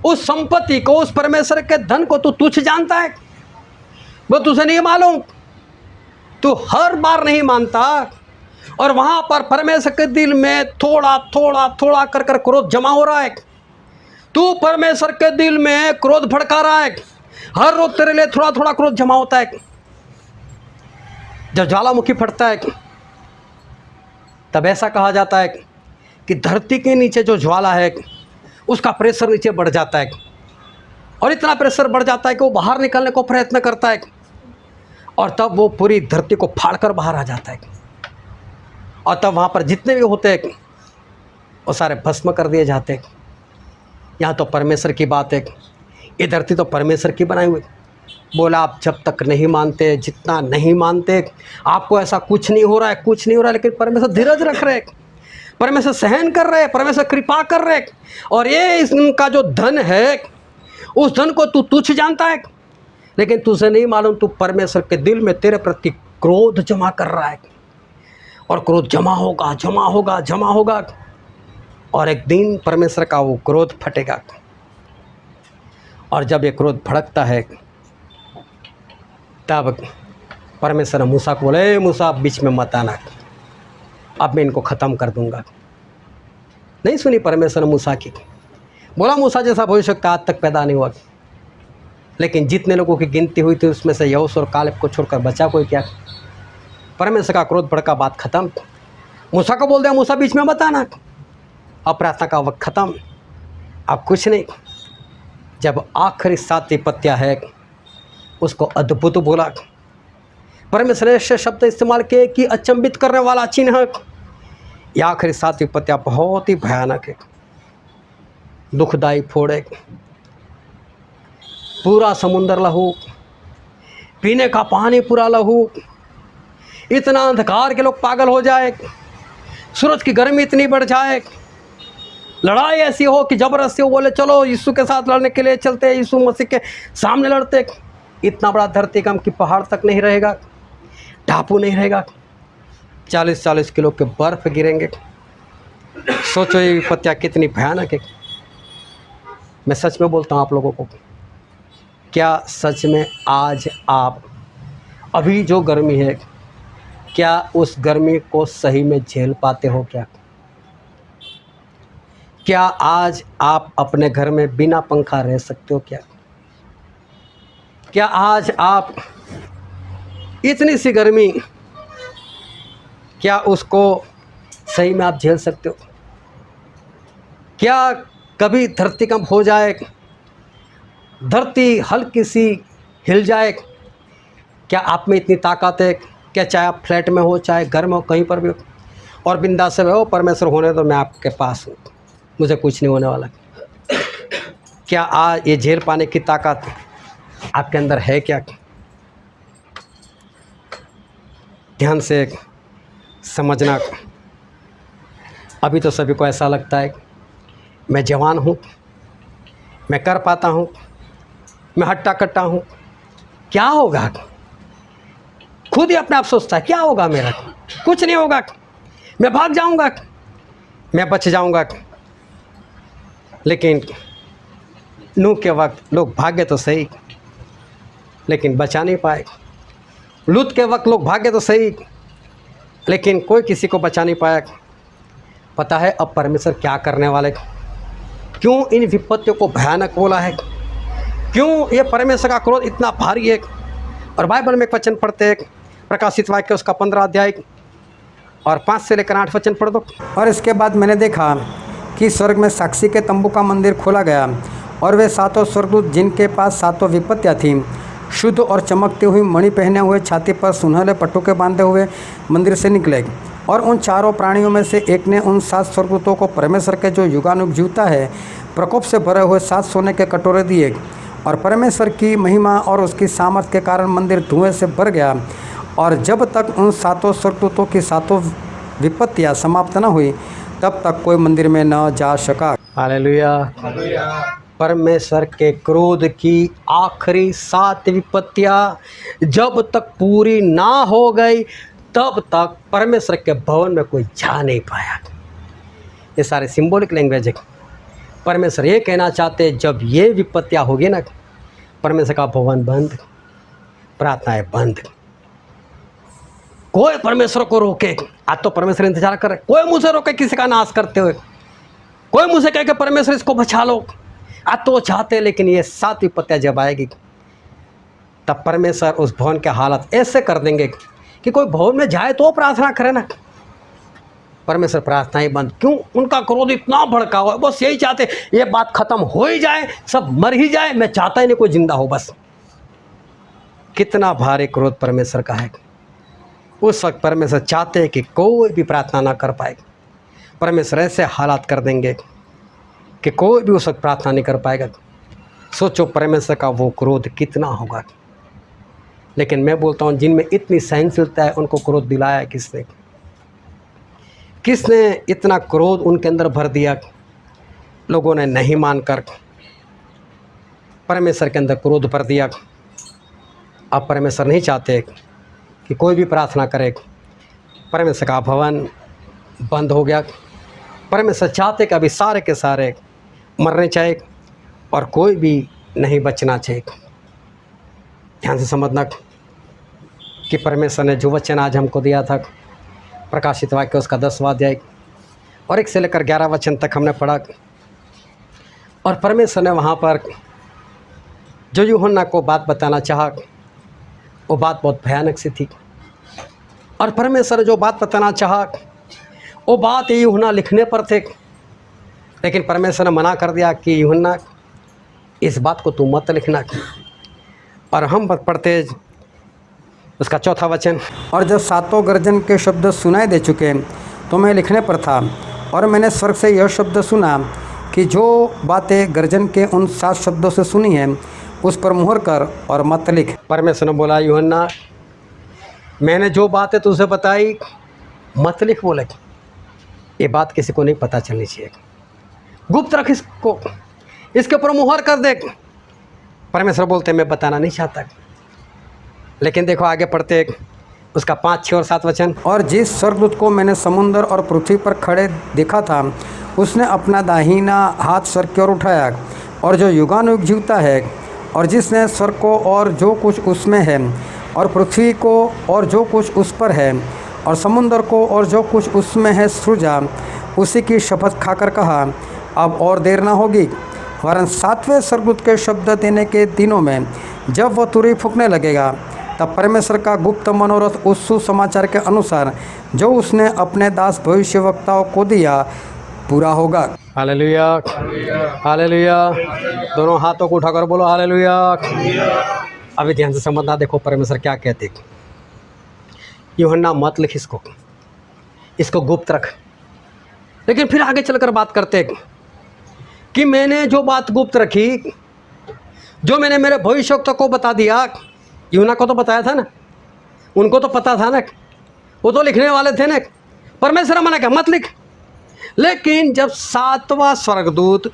उस संपत्ति को, उस परमेश्वर के धन को तू तुच्छ जानता है? वो तुझे नहीं मालूम, तू हर बार नहीं मानता, और वहाँ पर परमेश्वर के दिल में थोड़ा थोड़ा थोड़ा कर कर क्रोध जमा हो रहा है। तू परमेश्वर के दिल में क्रोध भड़का रहा है, हर रोज तेरे लिए थोड़ा थोड़ा क्रोध जमा होता है। जब ज्वालामुखी फटता है तब ऐसा कहा जाता है कि धरती के नीचे जो ज्वाला है उसका प्रेशर नीचे बढ़ जाता है, और इतना प्रेशर बढ़ जाता है कि वो बाहर निकलने को प्रयत्न करता है, और तब वो पूरी धरती को फाड़कर बाहर आ जाता है, और तब वहाँ पर जितने भी होते हैं वो सारे भस्म कर दिए जाते हैं। यहाँ तो परमेश्वर की बात है, ये धरती तो परमेश्वर की बनाई हुई। बोला आप जब तक नहीं मानते, जितना नहीं मानते, आपको ऐसा कुछ नहीं हो रहा है, कुछ नहीं हो रहा है, लेकिन परमेश्वर धीरज रख रहे, परमेश्वर सहन कर रहे, परमेश्वर कृपा कर रहे, और ये इनका जो धन है उस धन को तू तुच्छ जानता है, लेकिन तुझे नहीं मालूम तू परमेश्वर के दिल में तेरे प्रति क्रोध जमा कर रहा है, और क्रोध जमा होगा, जमा होगा, जमा होगा, और एक दिन परमेश्वर का वो क्रोध फटेगा। और जब ये क्रोध भड़कता है तब परमेश्वर मूसा को बोले, मूसा बीच में मत आना, अब मैं इनको ख़त्म कर दूंगा। नहीं सुनी परमेश्वर मूसा की, बोला मूसा जैसा भविष्यवक्ता आज तक पैदा नहीं हुआ, लेकिन जितने लोगों की गिनती हुई थी उसमें से यहोशू और कालेब को छोड़कर बचा कोई क्या? परमेश्वर का क्रोध भड़का, बात खत्म। मूसा को बोल दिया मूसा बीच में मत आना, अब प्रार्थना का वक्त ख़त्म, अब कुछ नहीं। जब आखिरी 7 विपत्तियाँ है उसको अद्भुत बोला। परमेश्वर ने ऐसे शब्द इस्तेमाल किए कि अचंभित करने वाला चिन्ह है। ये आखिरी 7 विपत्तियाँ बहुत ही भयानक है, दुखदाई फोड़े, पूरा समुंदर लहू, पीने का पानी पूरा लहू, इतना अंधकार के लोग पागल हो जाए, सूरज की गर्मी इतनी बढ़ जाए, लड़ाई ऐसी हो कि ज़बरदस्ती वो बोले चलो यीशु के साथ लड़ने के लिए चलते, यीशु मसीह के सामने लड़ते। इतना बड़ा धरती कम कि पहाड़ तक नहीं रहेगा, टापू नहीं रहेगा, 40-40 किलो के बर्फ़ गिरेंगे। सोचो ये विपत्तियाँ कितनी भयानक है। मैं सच में बोलता हूँ आप लोगों को, क्या सच में आज आप अभी जो गर्मी है, क्या उस गर्मी को सही में झेल पाते हो? क्या आज आप अपने घर में बिना पंखा रह सकते हो? क्या आज आप इतनी सी गर्मी, क्या उसको सही में आप झेल सकते हो? क्या कभी धरती कंप हो जाए, धरती हल्की सी हिल जाए, क्या आप में इतनी ताकत है? क्या चाहे आप फ्लैट में हो, चाहे घर में हो, कहीं पर भी हो, और बिंदास से हो, परमेश्वर होने तो मैं आपके पास हूँ, मुझे कुछ नहीं होने वाला। क्या आज ये झेल पाने की ताकत आपके अंदर है? क्या ध्यान से समझना। अभी तो सभी को ऐसा लगता है मैं जवान हूँ, मैं कर पाता हूँ, मैं हट्टा कट्टा हूँ, क्या होगा? खुद ही अपने आप सोचता है क्या होगा मेरा, कुछ नहीं होगा, मैं भाग जाऊँगा, मैं बच जाऊँगा। लेकिन नूह के वक्त लोग भागे तो सही, लेकिन बचा नहीं पाए। लूत के वक्त लोग भागे तो सही, लेकिन कोई किसी को बचा नहीं पाया। पता है अब परमेश्वर क्या करने वाले? क्यों इन विपत्तियों को भयानक बोला है? क्यों ये परमेश्वर का क्रोध इतना भारी है? और बाइबल में एक वचन पढ़ते हैं, प्रकाशित वाक्य उसका 15 अध्याय और 5 से लेकर 8 वचन पढ़ दो। और इसके बाद मैंने देखा कि स्वर्ग में साक्षी के तंबू का मंदिर खोला गया, और वे 7 स्वर्गदूत जिनके पास 7 विपत्तियाँ थीं, शुद्ध और चमकती हुई मणि पहने हुए, छाती पर सुनहले पटुके बांधे हुए मंदिर से निकले। और उन 4 प्राणियों में से एक ने उन 7 स्वर्गदूतों को परमेश्वर के जो युगानुग जीवता है प्रकोप से भरे हुए 7 सोने के कटोरे दिए। और परमेश्वर की महिमा और उसकी सामर्थ्य के कारण मंदिर धुएं से भर गया, और जब तक उन 7 स्वर्गदूतों की 7 विपत्तियाँ समाप्त न हुई तब तक कोई मंदिर में न जा सका। हालेलुया। परमेश्वर के क्रोध की आखिरी 7 विपत्तियाँ जब तक पूरी ना हो गई तब तक परमेश्वर के भवन में कोई जा नहीं पाया। ये सारे सिंबॉलिक लैंग्वेज है। परमेश्वर ये कहना चाहते जब ये विपत्तियाँ होगी ना, परमेश्वर का भवन बंद, प्रार्थनाएं बंद। कोई परमेश्वर को रोके, आज तो परमेश्वर इंतजार कर रहे, कोई मुझे रोके किसी का नाश करते हुए, कोई मुझे कहे कि परमेश्वर इसको बचा लो, आज तो वो चाहते। लेकिन ये 7 विपत्तियाँ जब आएगी तब परमेश्वर उस भवन के हालत ऐसे कर देंगे कि कोई भवन में जाए तो प्रार्थना करे ना, परमेश्वर प्रार्थना ही बंद। क्यों? उनका क्रोध इतना भड़का हुआ, बस यही चाहते ये बात खत्म हो ही जाए, सब मर ही जाए, मैं चाहता ही नहीं कोई जिंदा हो। बस कितना भारी क्रोध परमेश्वर का है। उस वक्त परमेश्वर चाहते हैं कि कोई भी प्रार्थना ना कर पाए। परमेश्वर ऐसे हालात कर देंगे कि कोई भी उस वक्त प्रार्थना नहीं कर पाएगा। सोचो परमेश्वर का वो क्रोध कितना होगा। लेकिन मैं बोलता हूँ जिनमें इतनी सहनशीलता है उनको क्रोध दिलाया किसने? किसने इतना क्रोध उनके अंदर भर दिया? लोगों ने नहीं मानकर परमेश्वर के अंदर क्रोध भर दिया। अब परमेश्वर नहीं चाहते कि कोई भी प्रार्थना करे। परमेश्वर का भवन बंद हो गया। परमेश्वर चाहते कि अभी सारे के सारे मरने चाहिए और कोई भी नहीं बचना चाहिए। ध्यान से समझना कि परमेश्वर ने जो वचन आज हमको दिया था, प्रकाशित वाक्य उसका 10वां अध्याय और 1 से लेकर 11 वचन तक हमने पढ़ा। और परमेश्वर ने वहाँ पर जो यूहन्ना को बात बताना चाहा वो बात बहुत भयानक सी थी। और परमेश्वर ने जो बात बताना चाहा वो बात यूहन्ना लिखने पर थे, लेकिन परमेश्वर ने मना कर दिया कि यूहन्ना इस बात को तू मत लिखना। और हम पढ़ते उसका चौथा वचन। और जब सातों गर्जन के शब्द सुनाई दे चुके तो मैं लिखने पर था, और मैंने स्वर्ग से यह शब्द सुना कि जो बातें गर्जन के उन 7 शब्दों से सुनी हैं उस पर मुहर कर और मत लिख। परमेश्वर ने बोला, यूहन्ना मैंने जो बातें तुझे बताई मत लिख। बोले ये बात किसी को नहीं पता चलनी चाहिए, गुप्त रख इसको, इसके ऊपर मुहर कर दे। परमेश्वर बोलते मैं बताना नहीं चाहता। लेकिन देखो आगे पढ़ते उसका 5, 6 और 7 वचन। और जिस स्वर्गदूत को मैंने समुद्र और पृथ्वी पर खड़े देखा था उसने अपना दाहिना हाथ स्वर्ग की ओर उठाया, और जो युगानुयुग जीवता है, और जिसने स्वर्ग को और जो कुछ उसमें है, और पृथ्वी को और जो कुछ उस पर है, और समुद्र को और जो कुछ उसमें है सृजा, उसी की शपथ खाकर कहा, अब और देर ना होगी, वरन 7वें स्वर्गदूत के शब्द देने के दिनों में जब वह तुरही फूंकने लगेगा, तब परमेश्वर का गुप्त मनोरथ उस सुसमाचार के अनुसार जो उसने अपने दास भविष्यवक्ताओं को दिया पूरा होगा। Hallelujah, hallelujah. दोनों हाथों को उठाकर बोलो हालेलुया। अभी ध्यान से समझना, देखो परमेश्वर क्या कहते। यूहन्ना मत लिख इसको, इसको गुप्त रख। लेकिन फिर आगे चलकर बात करते कि मैंने जो बात गुप्त रखी, जो मैंने मेरे भविष्यवक्ता को बता दिया, यूहन्ना को तो बताया था ना, उनको तो पता था ना, वो तो लिखने वाले थे ना। परमेश्वर मना क्या मत लिख। लेकिन जब 7वां स्वर्गदूत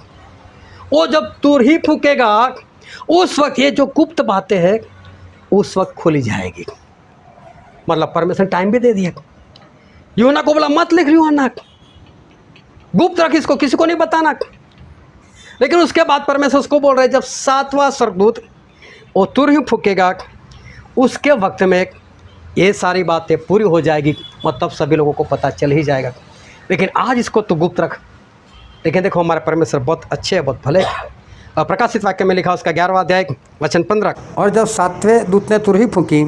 वो जब तुरही फूकेगा, उस वक्त ये जो गुप्त बातें हैं उस वक्त खोली जाएगी। मतलब परमेश्वर टाइम भी दे दिया। यूहन्ना को बोला मत लिख, यूहन्ना गुप्त रख इसको, किसी को नहीं बताना। लेकिन उसके बाद परमेश्वर उसको बोल रहे जब 7वां स्वर्गदूत वो तुरही फूकेगा, उसके वक्त में ये सारी बातें पूरी हो जाएगी, और तब सभी लोगों को पता चल ही जाएगा। लेकिन आज इसको तो गुप्त रख। लेकिन देखो हमारे परमेश्वर बहुत अच्छे हैं, बहुत भले। और प्रकाशित वाक्य में लिखा उसका 11वां अध्याय वचन 15। और जब 7वें दूत ने तुरही फूंकी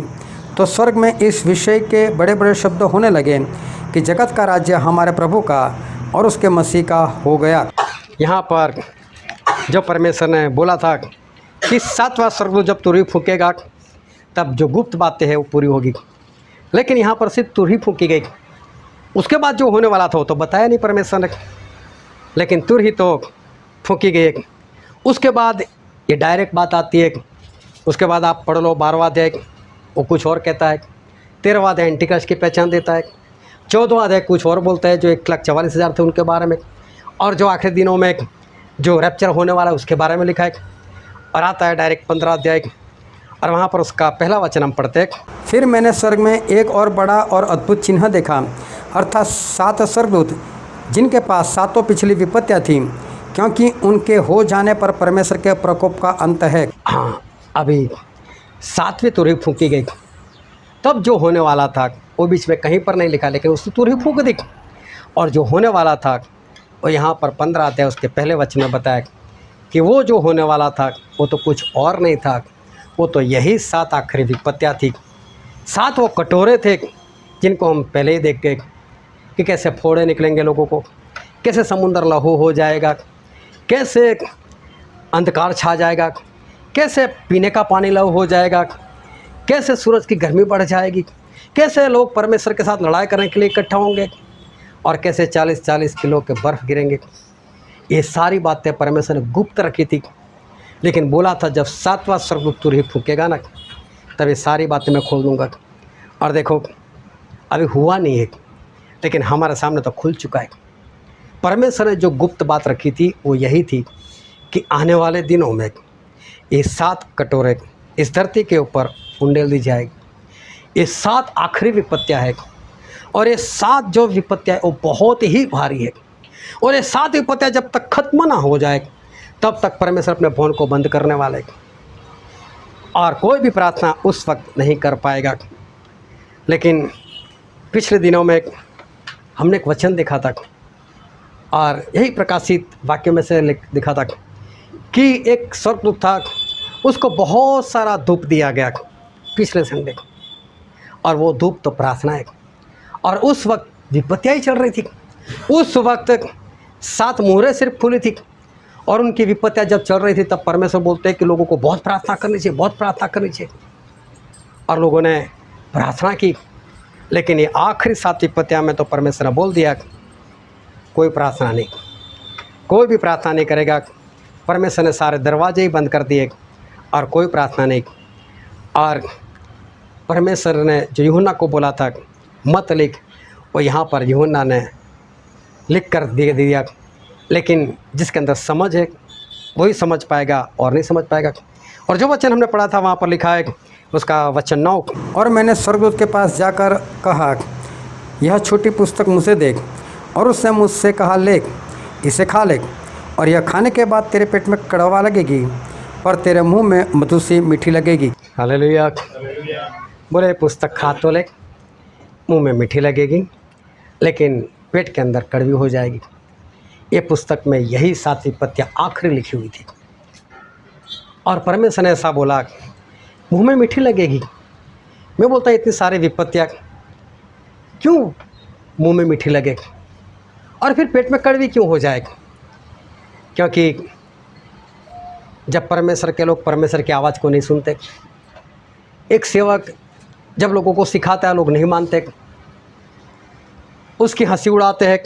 तो स्वर्ग में इस विषय के बड़े बड़े शब्द होने लगे कि जगत का राज्य हमारे प्रभु का और उसके मसीह का हो गया। यहाँ पर जो परमेश्वर ने बोला था कि 7वां स्वर्गदूत जब तुरही फूकेगा तब जो गुप्त बातें हैं वो पूरी होगी। लेकिन यहाँ पर सिर्फ तुरही फूकी गई, उसके बाद जो होने वाला था वो तो बताया नहीं परमेश्वर ने। लेकिन तुरही तो फूकी गई। उसके बाद ये डायरेक्ट बात आती है। उसके बाद आप पढ़ लो 12वां अध्याय, वो कुछ और कहता है। 13वां अध्याय एंटिक्राइस्ट की पहचान देता है। 14वां अध्याय कुछ और बोलता है, जो 1,44,000 थे उनके बारे में। और जो आखिरी दिनों में जो रैप्चर होने वाला है उसके बारे में लिखा है। और आता है डायरेक्ट 15 अध्याय, और वहाँ पर उसका पहला वचन हम पढ़ते हैं। फिर मैंने स्वर्ग में एक और बड़ा और अद्भुत चिन्ह देखा, अर्थात 7 स्वर्गदूत जिनके पास 7 पिछली विपत्तियाँ थीं, क्योंकि उनके हो जाने पर परमेश्वर के प्रकोप का अंत है। हाँ, अभी 7वीं तुरही फूंकी गई, तब जो होने वाला था वो बीच में कहीं पर नहीं लिखा, लेकिन उसकी तुरही फूंक दी। और जो होने वाला था वो यहाँ पर 15 अध्याय उसके पहले वचन में बताया कि वो जो होने वाला था वो तो कुछ और नहीं था, वो तो यही 7 आखिरी विपत्तियाँ थी। 7 वो कटोरे थे जिनको हम पहले ही देख गए कि कैसे फोड़े निकलेंगे लोगों को, कैसे समुद्र लहू हो जाएगा, कैसे अंधकार छा जाएगा, कैसे पीने का पानी लहू हो जाएगा, कैसे सूरज की गर्मी बढ़ जाएगी, कैसे लोग परमेश्वर के साथ लड़ाई करने के लिए इकट्ठा होंगे, और कैसे 40-40 किलो के बर्फ़ गिरेंगे। ये सारी बातें परमेश्वर ने गुप्त रखी थी। लेकिन बोला था जब 7वां स्वर्गदूत तुरही फूकेगा ना, तब ये सारी बातें मैं खोल दूँगा। और देखो अभी हुआ नहीं है, लेकिन हमारे सामने तो खुल चुका है। परमेश्वर ने जो गुप्त बात रखी थी वो यही थी कि आने वाले दिनों में ये 7 कटोरे इस धरती के ऊपर उंडेल दी जाएगी। ये 7 आखिरी विपत्तियाँ है, और ये 7 जो विपत्तियाँ है वो बहुत ही भारी है। और ये 7 विपत्तियाँ जब तक खत्म ना हो जाए तब तक परमेश्वर अपने भवन को बंद करने वाले, और कोई भी प्रार्थना उस वक्त नहीं कर पाएगा। लेकिन पिछले दिनों में हमने एक वचन देखा था, और यही प्रकाशित वाक्य में से दिखा था कि एक स्वर्गदूत था, उसको बहुत सारा धूप दिया गया पिछले संडे को, और वो धूप तो प्रार्थना है। और उस वक्त विपत्तियाँ ही चल रही थी। उस वक्त 7 मुहरें सिर्फ खुली थी, और उनकी विपत्तियाँ जब चल रही थी तब परमेश्वर बोलते हैं कि लोगों को बहुत प्रार्थना करनी चाहिए, बहुत प्रार्थना करनी चाहिए। और लोगों ने प्रार्थना की, लेकिन ये आखिरी 7 विपत्तियाँ में तो परमेश्वर ने बोल दिया कोई प्रार्थना नहीं, कोई भी प्रार्थना नहीं करेगा। परमेश्वर ने सारे दरवाजे ही बंद कर दिए और कोई प्रार्थना नहीं। और परमेश्वर ने जो यूहन्ना को बोला था मत लिख, वो यहाँ पर यूहन्ना ने लिख कर दे दिया। लेकिन जिसके अंदर समझ है वही समझ पाएगा और नहीं समझ पाएगा। और जो वचन हमने पढ़ा था वहाँ पर लिखा है उसका वचन 9, और मैंने स्वर्गदूत के पास जाकर कहा, यह छोटी पुस्तक मुझे दे, और उसने मुझसे कहा, ले इसे खा ले, और यह खाने के बाद तेरे पेट में कड़वा लगेगी पर तेरे मुंह में मधु सी मीठी लगेगी। हालेलुया। बोले पुस्तक खा तो ले, मुंह में मीठी लगेगी लेकिन पेट के अंदर कड़वी हो जाएगी। ये पुस्तक में यही 7 विपत्तियाँ आखिरी लिखी हुई थी। और परमेश्वर ने ऐसा बोला मुंह में मीठी लगेगी। मैं बोलता इतनी सारी विपत्तियाँ क्यों मुंह में मीठी लगेगी और फिर पेट में कड़वी क्यों हो जाएगी? क्योंकि जब परमेश्वर के लोग परमेश्वर की आवाज़ को नहीं सुनते, एक सेवक जब लोगों को सिखाता है लोग नहीं मानते, उसकी हंसी उड़ाते हैं,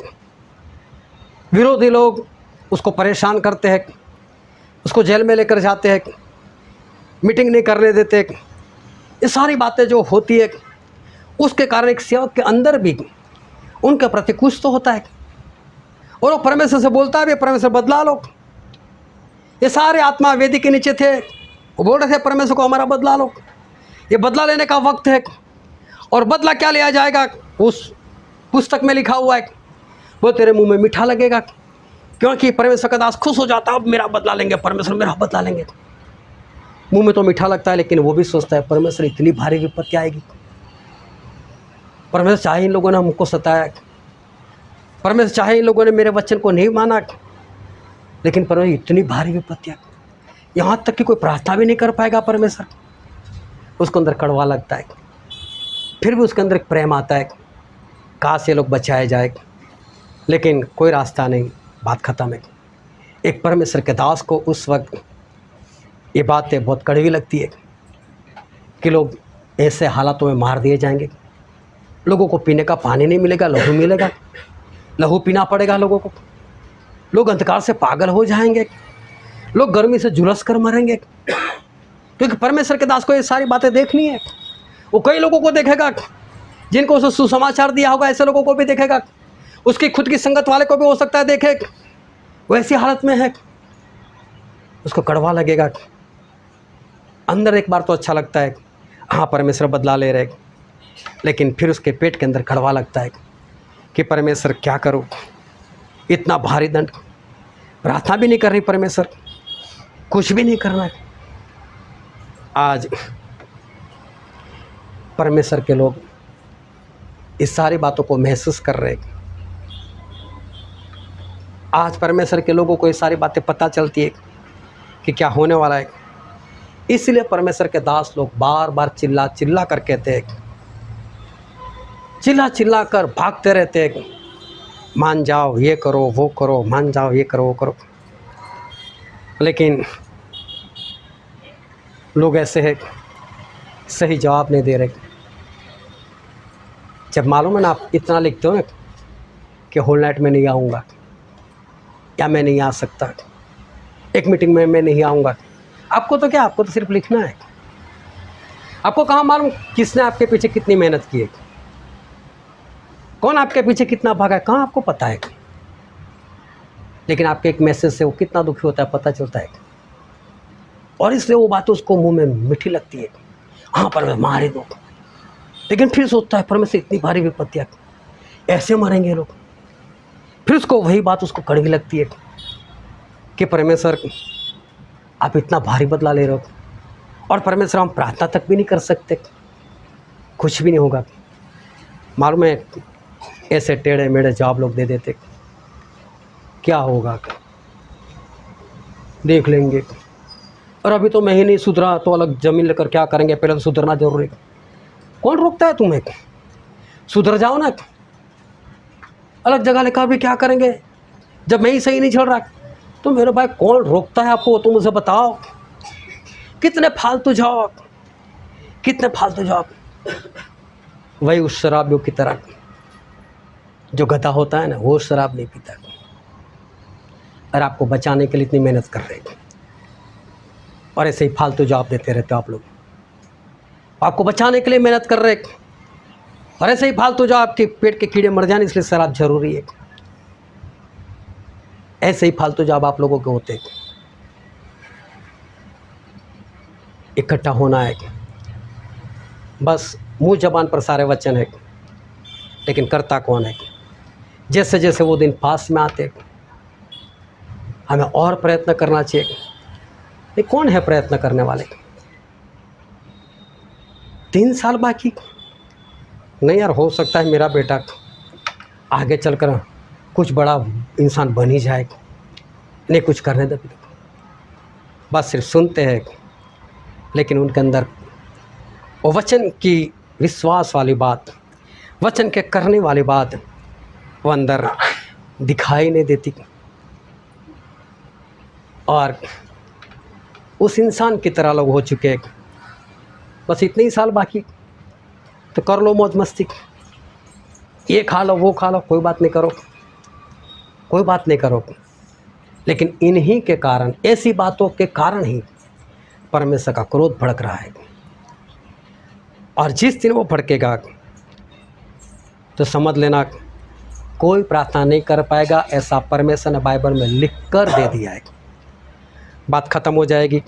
विरोधी लोग उसको परेशान करते हैं, उसको जेल में लेकर जाते हैं, मीटिंग नहीं करने देते, ये सारी बातें जो होती है उसके कारण एक सेवक के अंदर भी उनके प्रति कुछ तो होता है। और वो परमेश्वर से बोलता है परमेश्वर बदला लो। ये सारे आत्मा वेदी के नीचे थे, वो बोल रहे थे परमेश्वर को हमारा बदला लो, ये बदला लेने का वक्त है। और बदला क्या लिया जाएगा उस पुस्तक में लिखा हुआ है, वो तेरे मुंह में मीठा लगेगा। क्योंकि परमेश्वर का दास खुश हो जाता है, अब मेरा बदला लेंगे, परमेश्वर मेरा बदला लेंगे। मुंह में तो मीठा लगता है लेकिन वो भी सोचता है परमेश्वर इतनी भारी विपत्ति आएगी, परमेश्वर चाहे इन लोगों ने हमको सताया, परमेश्वर चाहे इन लोगों ने मेरे वचन को नहीं माना, लेकिन परमेश्वर इतनी भारी विपत्तियाँ, यहाँ तक कि कोई प्रार्थना भी नहीं कर पाएगा परमेश्वर। उसके अंदर कड़वा लगता है, फिर भी उसके अंदर एक प्रेम आता है, काश ये लोग बचाए जाए, लेकिन कोई रास्ता नहीं, बात ख़त्म है। एक परमेश्वर के दास को उस वक्त ये बातें बहुत कड़वी लगती है कि लोग ऐसे हालातों में मार दिए जाएंगे, लोगों को पीने का पानी नहीं मिलेगा, लहू मिलेगा, लहू पीना पड़ेगा लोगों को, लोग अंधकार से पागल हो जाएंगे, लोग गर्मी से झुलस कर मरेंगे। क्योंकि परमेश्वर के दास को ये सारी बातें देखनी है। वो कई लोगों को देखेगा जिनको उसने सुसमाचार दिया होगा, ऐसे लोगों को भी देखेगा, उसकी खुद की संगत वाले को भी हो सकता है देखे, वो ऐसी हालत में है, उसको कड़वा लगेगा। अंदर एक बार तो अच्छा लगता है, हाँ परमेश्वर बदला ले रहे, लेकिन फिर उसके पेट के अंदर कड़वा लगता है कि परमेश्वर क्या करूँ, इतना भारी दंड, प्रार्थना भी नहीं कर रही परमेश्वर, कुछ भी नहीं करना है। आज परमेश्वर के लोग इस सारी बातों को महसूस कर रहे हैं। आज परमेश्वर के लोगों को ये सारी बातें पता चलती है कि क्या होने वाला है। इसलिए परमेश्वर के दास लोग बार बार चिल्ला चिल्ला कर कहते हैं, चिल्ला चिल्ला कर भागते रहते हैं, मान जाओ ये करो वो करो, मान जाओ ये करो वो करो। लेकिन लोग ऐसे हैं सही जवाब नहीं दे रहे। जब मालूम है ना, आप इतना लिखते हो ना कि होल नाइट में नहीं आऊँगा, या मैं नहीं आ सकता, एक मीटिंग में मैं नहीं आऊँगा, आपको तो क्या, आपको तो सिर्फ लिखना है। आपको कहाँ मालूम किसने आपके पीछे कितनी मेहनत की है, कौन आपके पीछे कितना भागा है, कहाँ आपको पता है। लेकिन आपके एक मैसेज से वो कितना दुखी होता है पता चलता है, और इसलिए वो बात उसको मुंह में मीठी लगती है, हाँ पर मैं मार ही दो। लेकिन फिर सोचता है परमेश्वर इतनी भारी विपत्तियाँ, ऐसे मरेंगे लोग। फिर उसको वही बात उसको कड़वी लगती है कि परमेश्वर आप इतना भारी बदला ले रहे हो, और परमेश्वर हम प्रार्थना तक भी नहीं कर सकते, कुछ भी नहीं होगा। मालूम है ऐसे टेढ़े मेढ़े जवाब लोग दे देते, क्या होगा देख लेंगे, और अभी तो मैं ही नहीं सुधरा तो अलग ज़मीन लेकर क्या करेंगे, पहले तो सुधरना जरूरी है। कौन रोकता है तुम्हें, सुधर जाओ ना, अलग जगह लेकर भी क्या करेंगे जब मैं ही सही नहीं चल रहा। तो मेरे भाई कौन रोकता है आपको, तो मुझे बताओ। कितने फालतू जाओ, कितने फालतू जाओ। वही उस शराबियों की तरह, जो गधा होता है ना, वो शराब नहीं पीता और आपको बचाने के लिए इतनी मेहनत कर रहे हैं, और ऐसे ही फालतू जवाब देते रहते हो आप लोग। आपको बचाने के लिए मेहनत कर रहे हैं और ऐसे ही फालतू जवाब, आपके पेट के कीड़े मर जाने इसलिए शराब जरूरी है। ऐसे ही फालतू जवाब आप लोगों के होते हैं। इकट्ठा होना है, बस मुंह जबान पर सारे वचन है, लेकिन करता कौन है। जैसे जैसे वो दिन पास में आते, हमें और प्रयत्न करना चाहिए। ये कौन है प्रयत्न करने वाले? 3 साल बाकी नहीं यार, हो सकता है मेरा बेटा आगे चलकर कुछ बड़ा इंसान बन ही जाए। नहीं, कुछ करने दे। बस सिर्फ सुनते हैं, लेकिन उनके अंदर वो वचन की विश्वास वाली बात, वचन के करने वाली बात, वो अंदर दिखाई नहीं देती। और उस इंसान की तरह लोग हो चुके हैं। बस इतने ही साल बाकी, तो कर लो मौज मस्ती, ये खा लो वो खा लो, कोई बात नहीं करो, कोई बात नहीं करो। लेकिन इन्हीं के कारण, ऐसी बातों के कारण ही परमेश्वर का क्रोध भड़क रहा है। और जिस दिन वो भड़केगा तो समझ लेना कोई प्रार्थना नहीं कर पाएगा, ऐसा परमेश्वर ने बाइबल में लिख कर दे दिया है। बात ख़त्म हो जाएगी,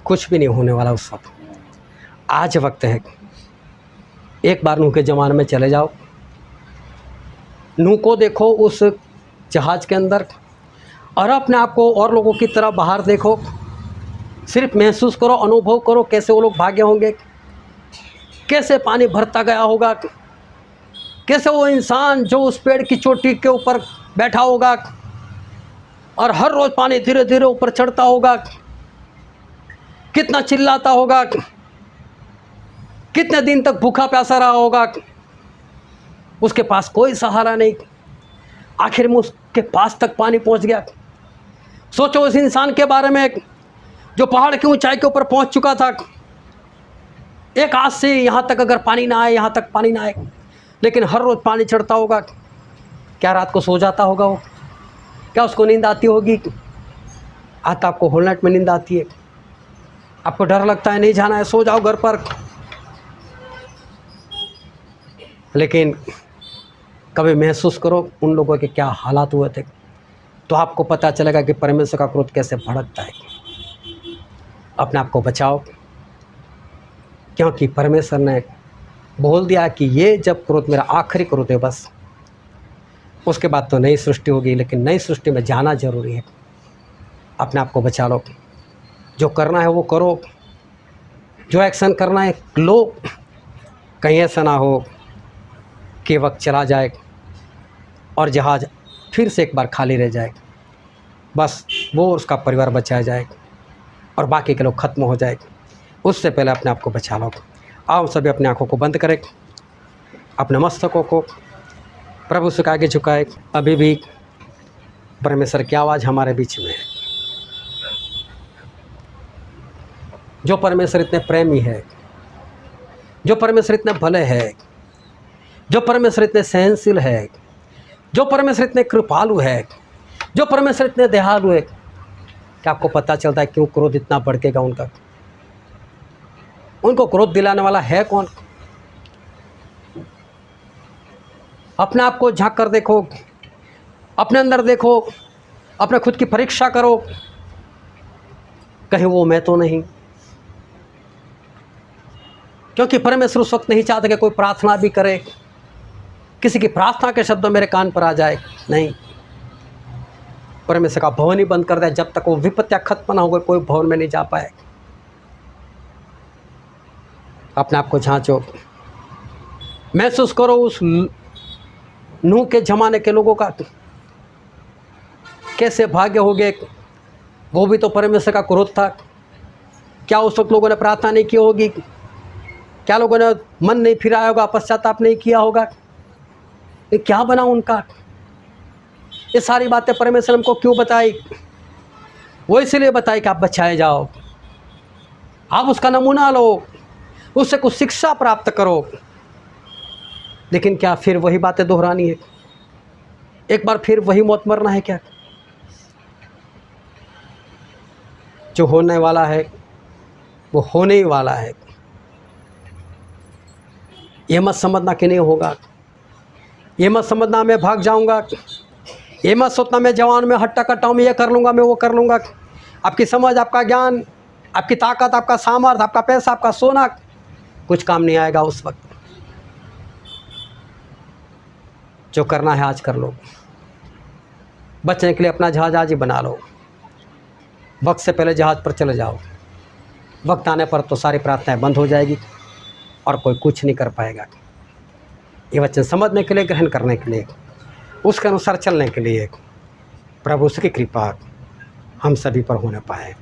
कुछ भी नहीं होने वाला उस वक्त। आज वक्त है, एक बार नूह के ज़माने में चले जाओ, नूह को देखो उस जहाज़ के अंदर, और अपने आप को और लोगों की तरह बाहर देखो। सिर्फ महसूस करो, अनुभव करो कैसे वो लोग भागे होंगे, कैसे पानी भरता गया होगा, कैसे वो इंसान जो उस पेड़ की चोटी के ऊपर बैठा होगा और हर रोज़ पानी धीरे धीरे ऊपर चढ़ता होगा, कितना चिल्लाता होगा, कितने दिन तक भूखा प्यासा रहा होगा। उसके पास कोई सहारा नहीं, आखिर में उसके पास तक पानी पहुंच गया। सोचो उस इंसान के बारे में जो पहाड़ की ऊंचाई के ऊपर पहुंच चुका था। एक आज से यहाँ तक अगर पानी ना आए, यहाँ तक पानी ना आए, लेकिन हर रोज़ पानी चढ़ता होगा। क्या रात को सो जाता होगा वो? क्या उसको नींद आती होगी? आता आपको होल नाइट में नींद आती है, आपको डर लगता है नहीं जाना है, सो जाओ घर पर। लेकिन कभी महसूस करो उन लोगों के क्या हालात हुए थे, तो आपको पता चलेगा कि परमेश्वर का क्रोध कैसे भड़कता है। अपने आप को बचाओ, क्योंकि परमेश्वर ने बोल दिया कि ये जब क्रोध मेरा आखिरी क्रोध है, बस उसके बाद तो नई सृष्टि होगी। लेकिन नई सृष्टि में जाना जरूरी है। अपने आप को बचा लो, जो करना है वो करो, जो एक्शन करना है लो। कहीं ऐसा ना हो कि वक्त चला जाए और जहाज़ फिर से एक बार खाली रह जाए, बस वो उसका परिवार बचाया जाए और बाकी के लोग ख़त्म हो जाए। उससे पहले अपने आप को बचा लो। आओ सभी अपनी आँखों को बंद करें, अपने मस्तकों को प्रभु से आगे झुकाए। अभी भी परमेश्वर की आवाज़ हमारे बीच में है। जो परमेश्वर इतने प्रेमी है, जो परमेश्वर इतने भले है, जो परमेश्वर इतने सहनशील है, जो परमेश्वर इतने कृपालु है, जो परमेश्वर इतने दयालु है, क्या आपको पता चलता है क्यों क्रोध इतना भड़केगा उनका? उनको क्रोध दिलाने वाला है कौन? अपने आप को झांक कर देखो, अपने अंदर देखो, अपने खुद की परीक्षा करो, कहीं वो मैं तो नहीं। क्योंकि परमेश्वर उस वक्त नहीं चाहता कि कोई प्रार्थना भी करे, किसी की प्रार्थना के शब्द मेरे कान पर आ जाए। नहीं, परमेश्वर का भवन ही बंद कर दिया। जब तक वो विपत्तियां खत्म ना हो गई, कोई भवन में नहीं जा पाए। अपने आप को झांचो, महसूस करो उस नूह के ज़माने के लोगों का कैसे भाग्य हो गए। वो भी तो परमेश्वर का क्रोध था। क्या उस वक्त लोगों ने प्रार्थना नहीं की होगी? क्या लोगों ने मन नहीं फिराया होगा, पश्चाताप नहीं किया होगा? ये क्या बना उनका? ये सारी बातें परमेश्वर हमको क्यों बताई? वो इसलिए बताए कि आप बचाए जाओ, आप उसका नमूना लो, उससे कुछ शिक्षा प्राप्त करो। लेकिन क्या फिर वही बातें दोहरानी है? एक बार फिर वही मौत मरना है क्या? जो होने वाला है वो होने ही वाला है। ये मत समझना कि नहीं होगा, ये मत समझना मैं भाग जाऊंगा, ये मत सोचना मैं जवान में हट्टा कट्टा हूँ, मैं ये कर लूँगा, मैं वो कर लूँगा। आपकी समझ, आपका ज्ञान, आपकी ताकत, आपका सामर्थ्य, आपका पैसा, आपका सोना कुछ काम नहीं आएगा उस वक्त। जो करना है आज कर लो। बचने के लिए अपना जहाज आज ही बना लो। वक्त से पहले जहाज़ पर चले जाओ। वक्त आने पर तो सारी प्रार्थनाएं बंद हो जाएगी और कोई कुछ नहीं कर पाएगा। ये वचन समझने के लिए, ग्रहण करने के लिए, उसके अनुसार चलने के लिए प्रभु की कृपा हम सभी पर होने पाए।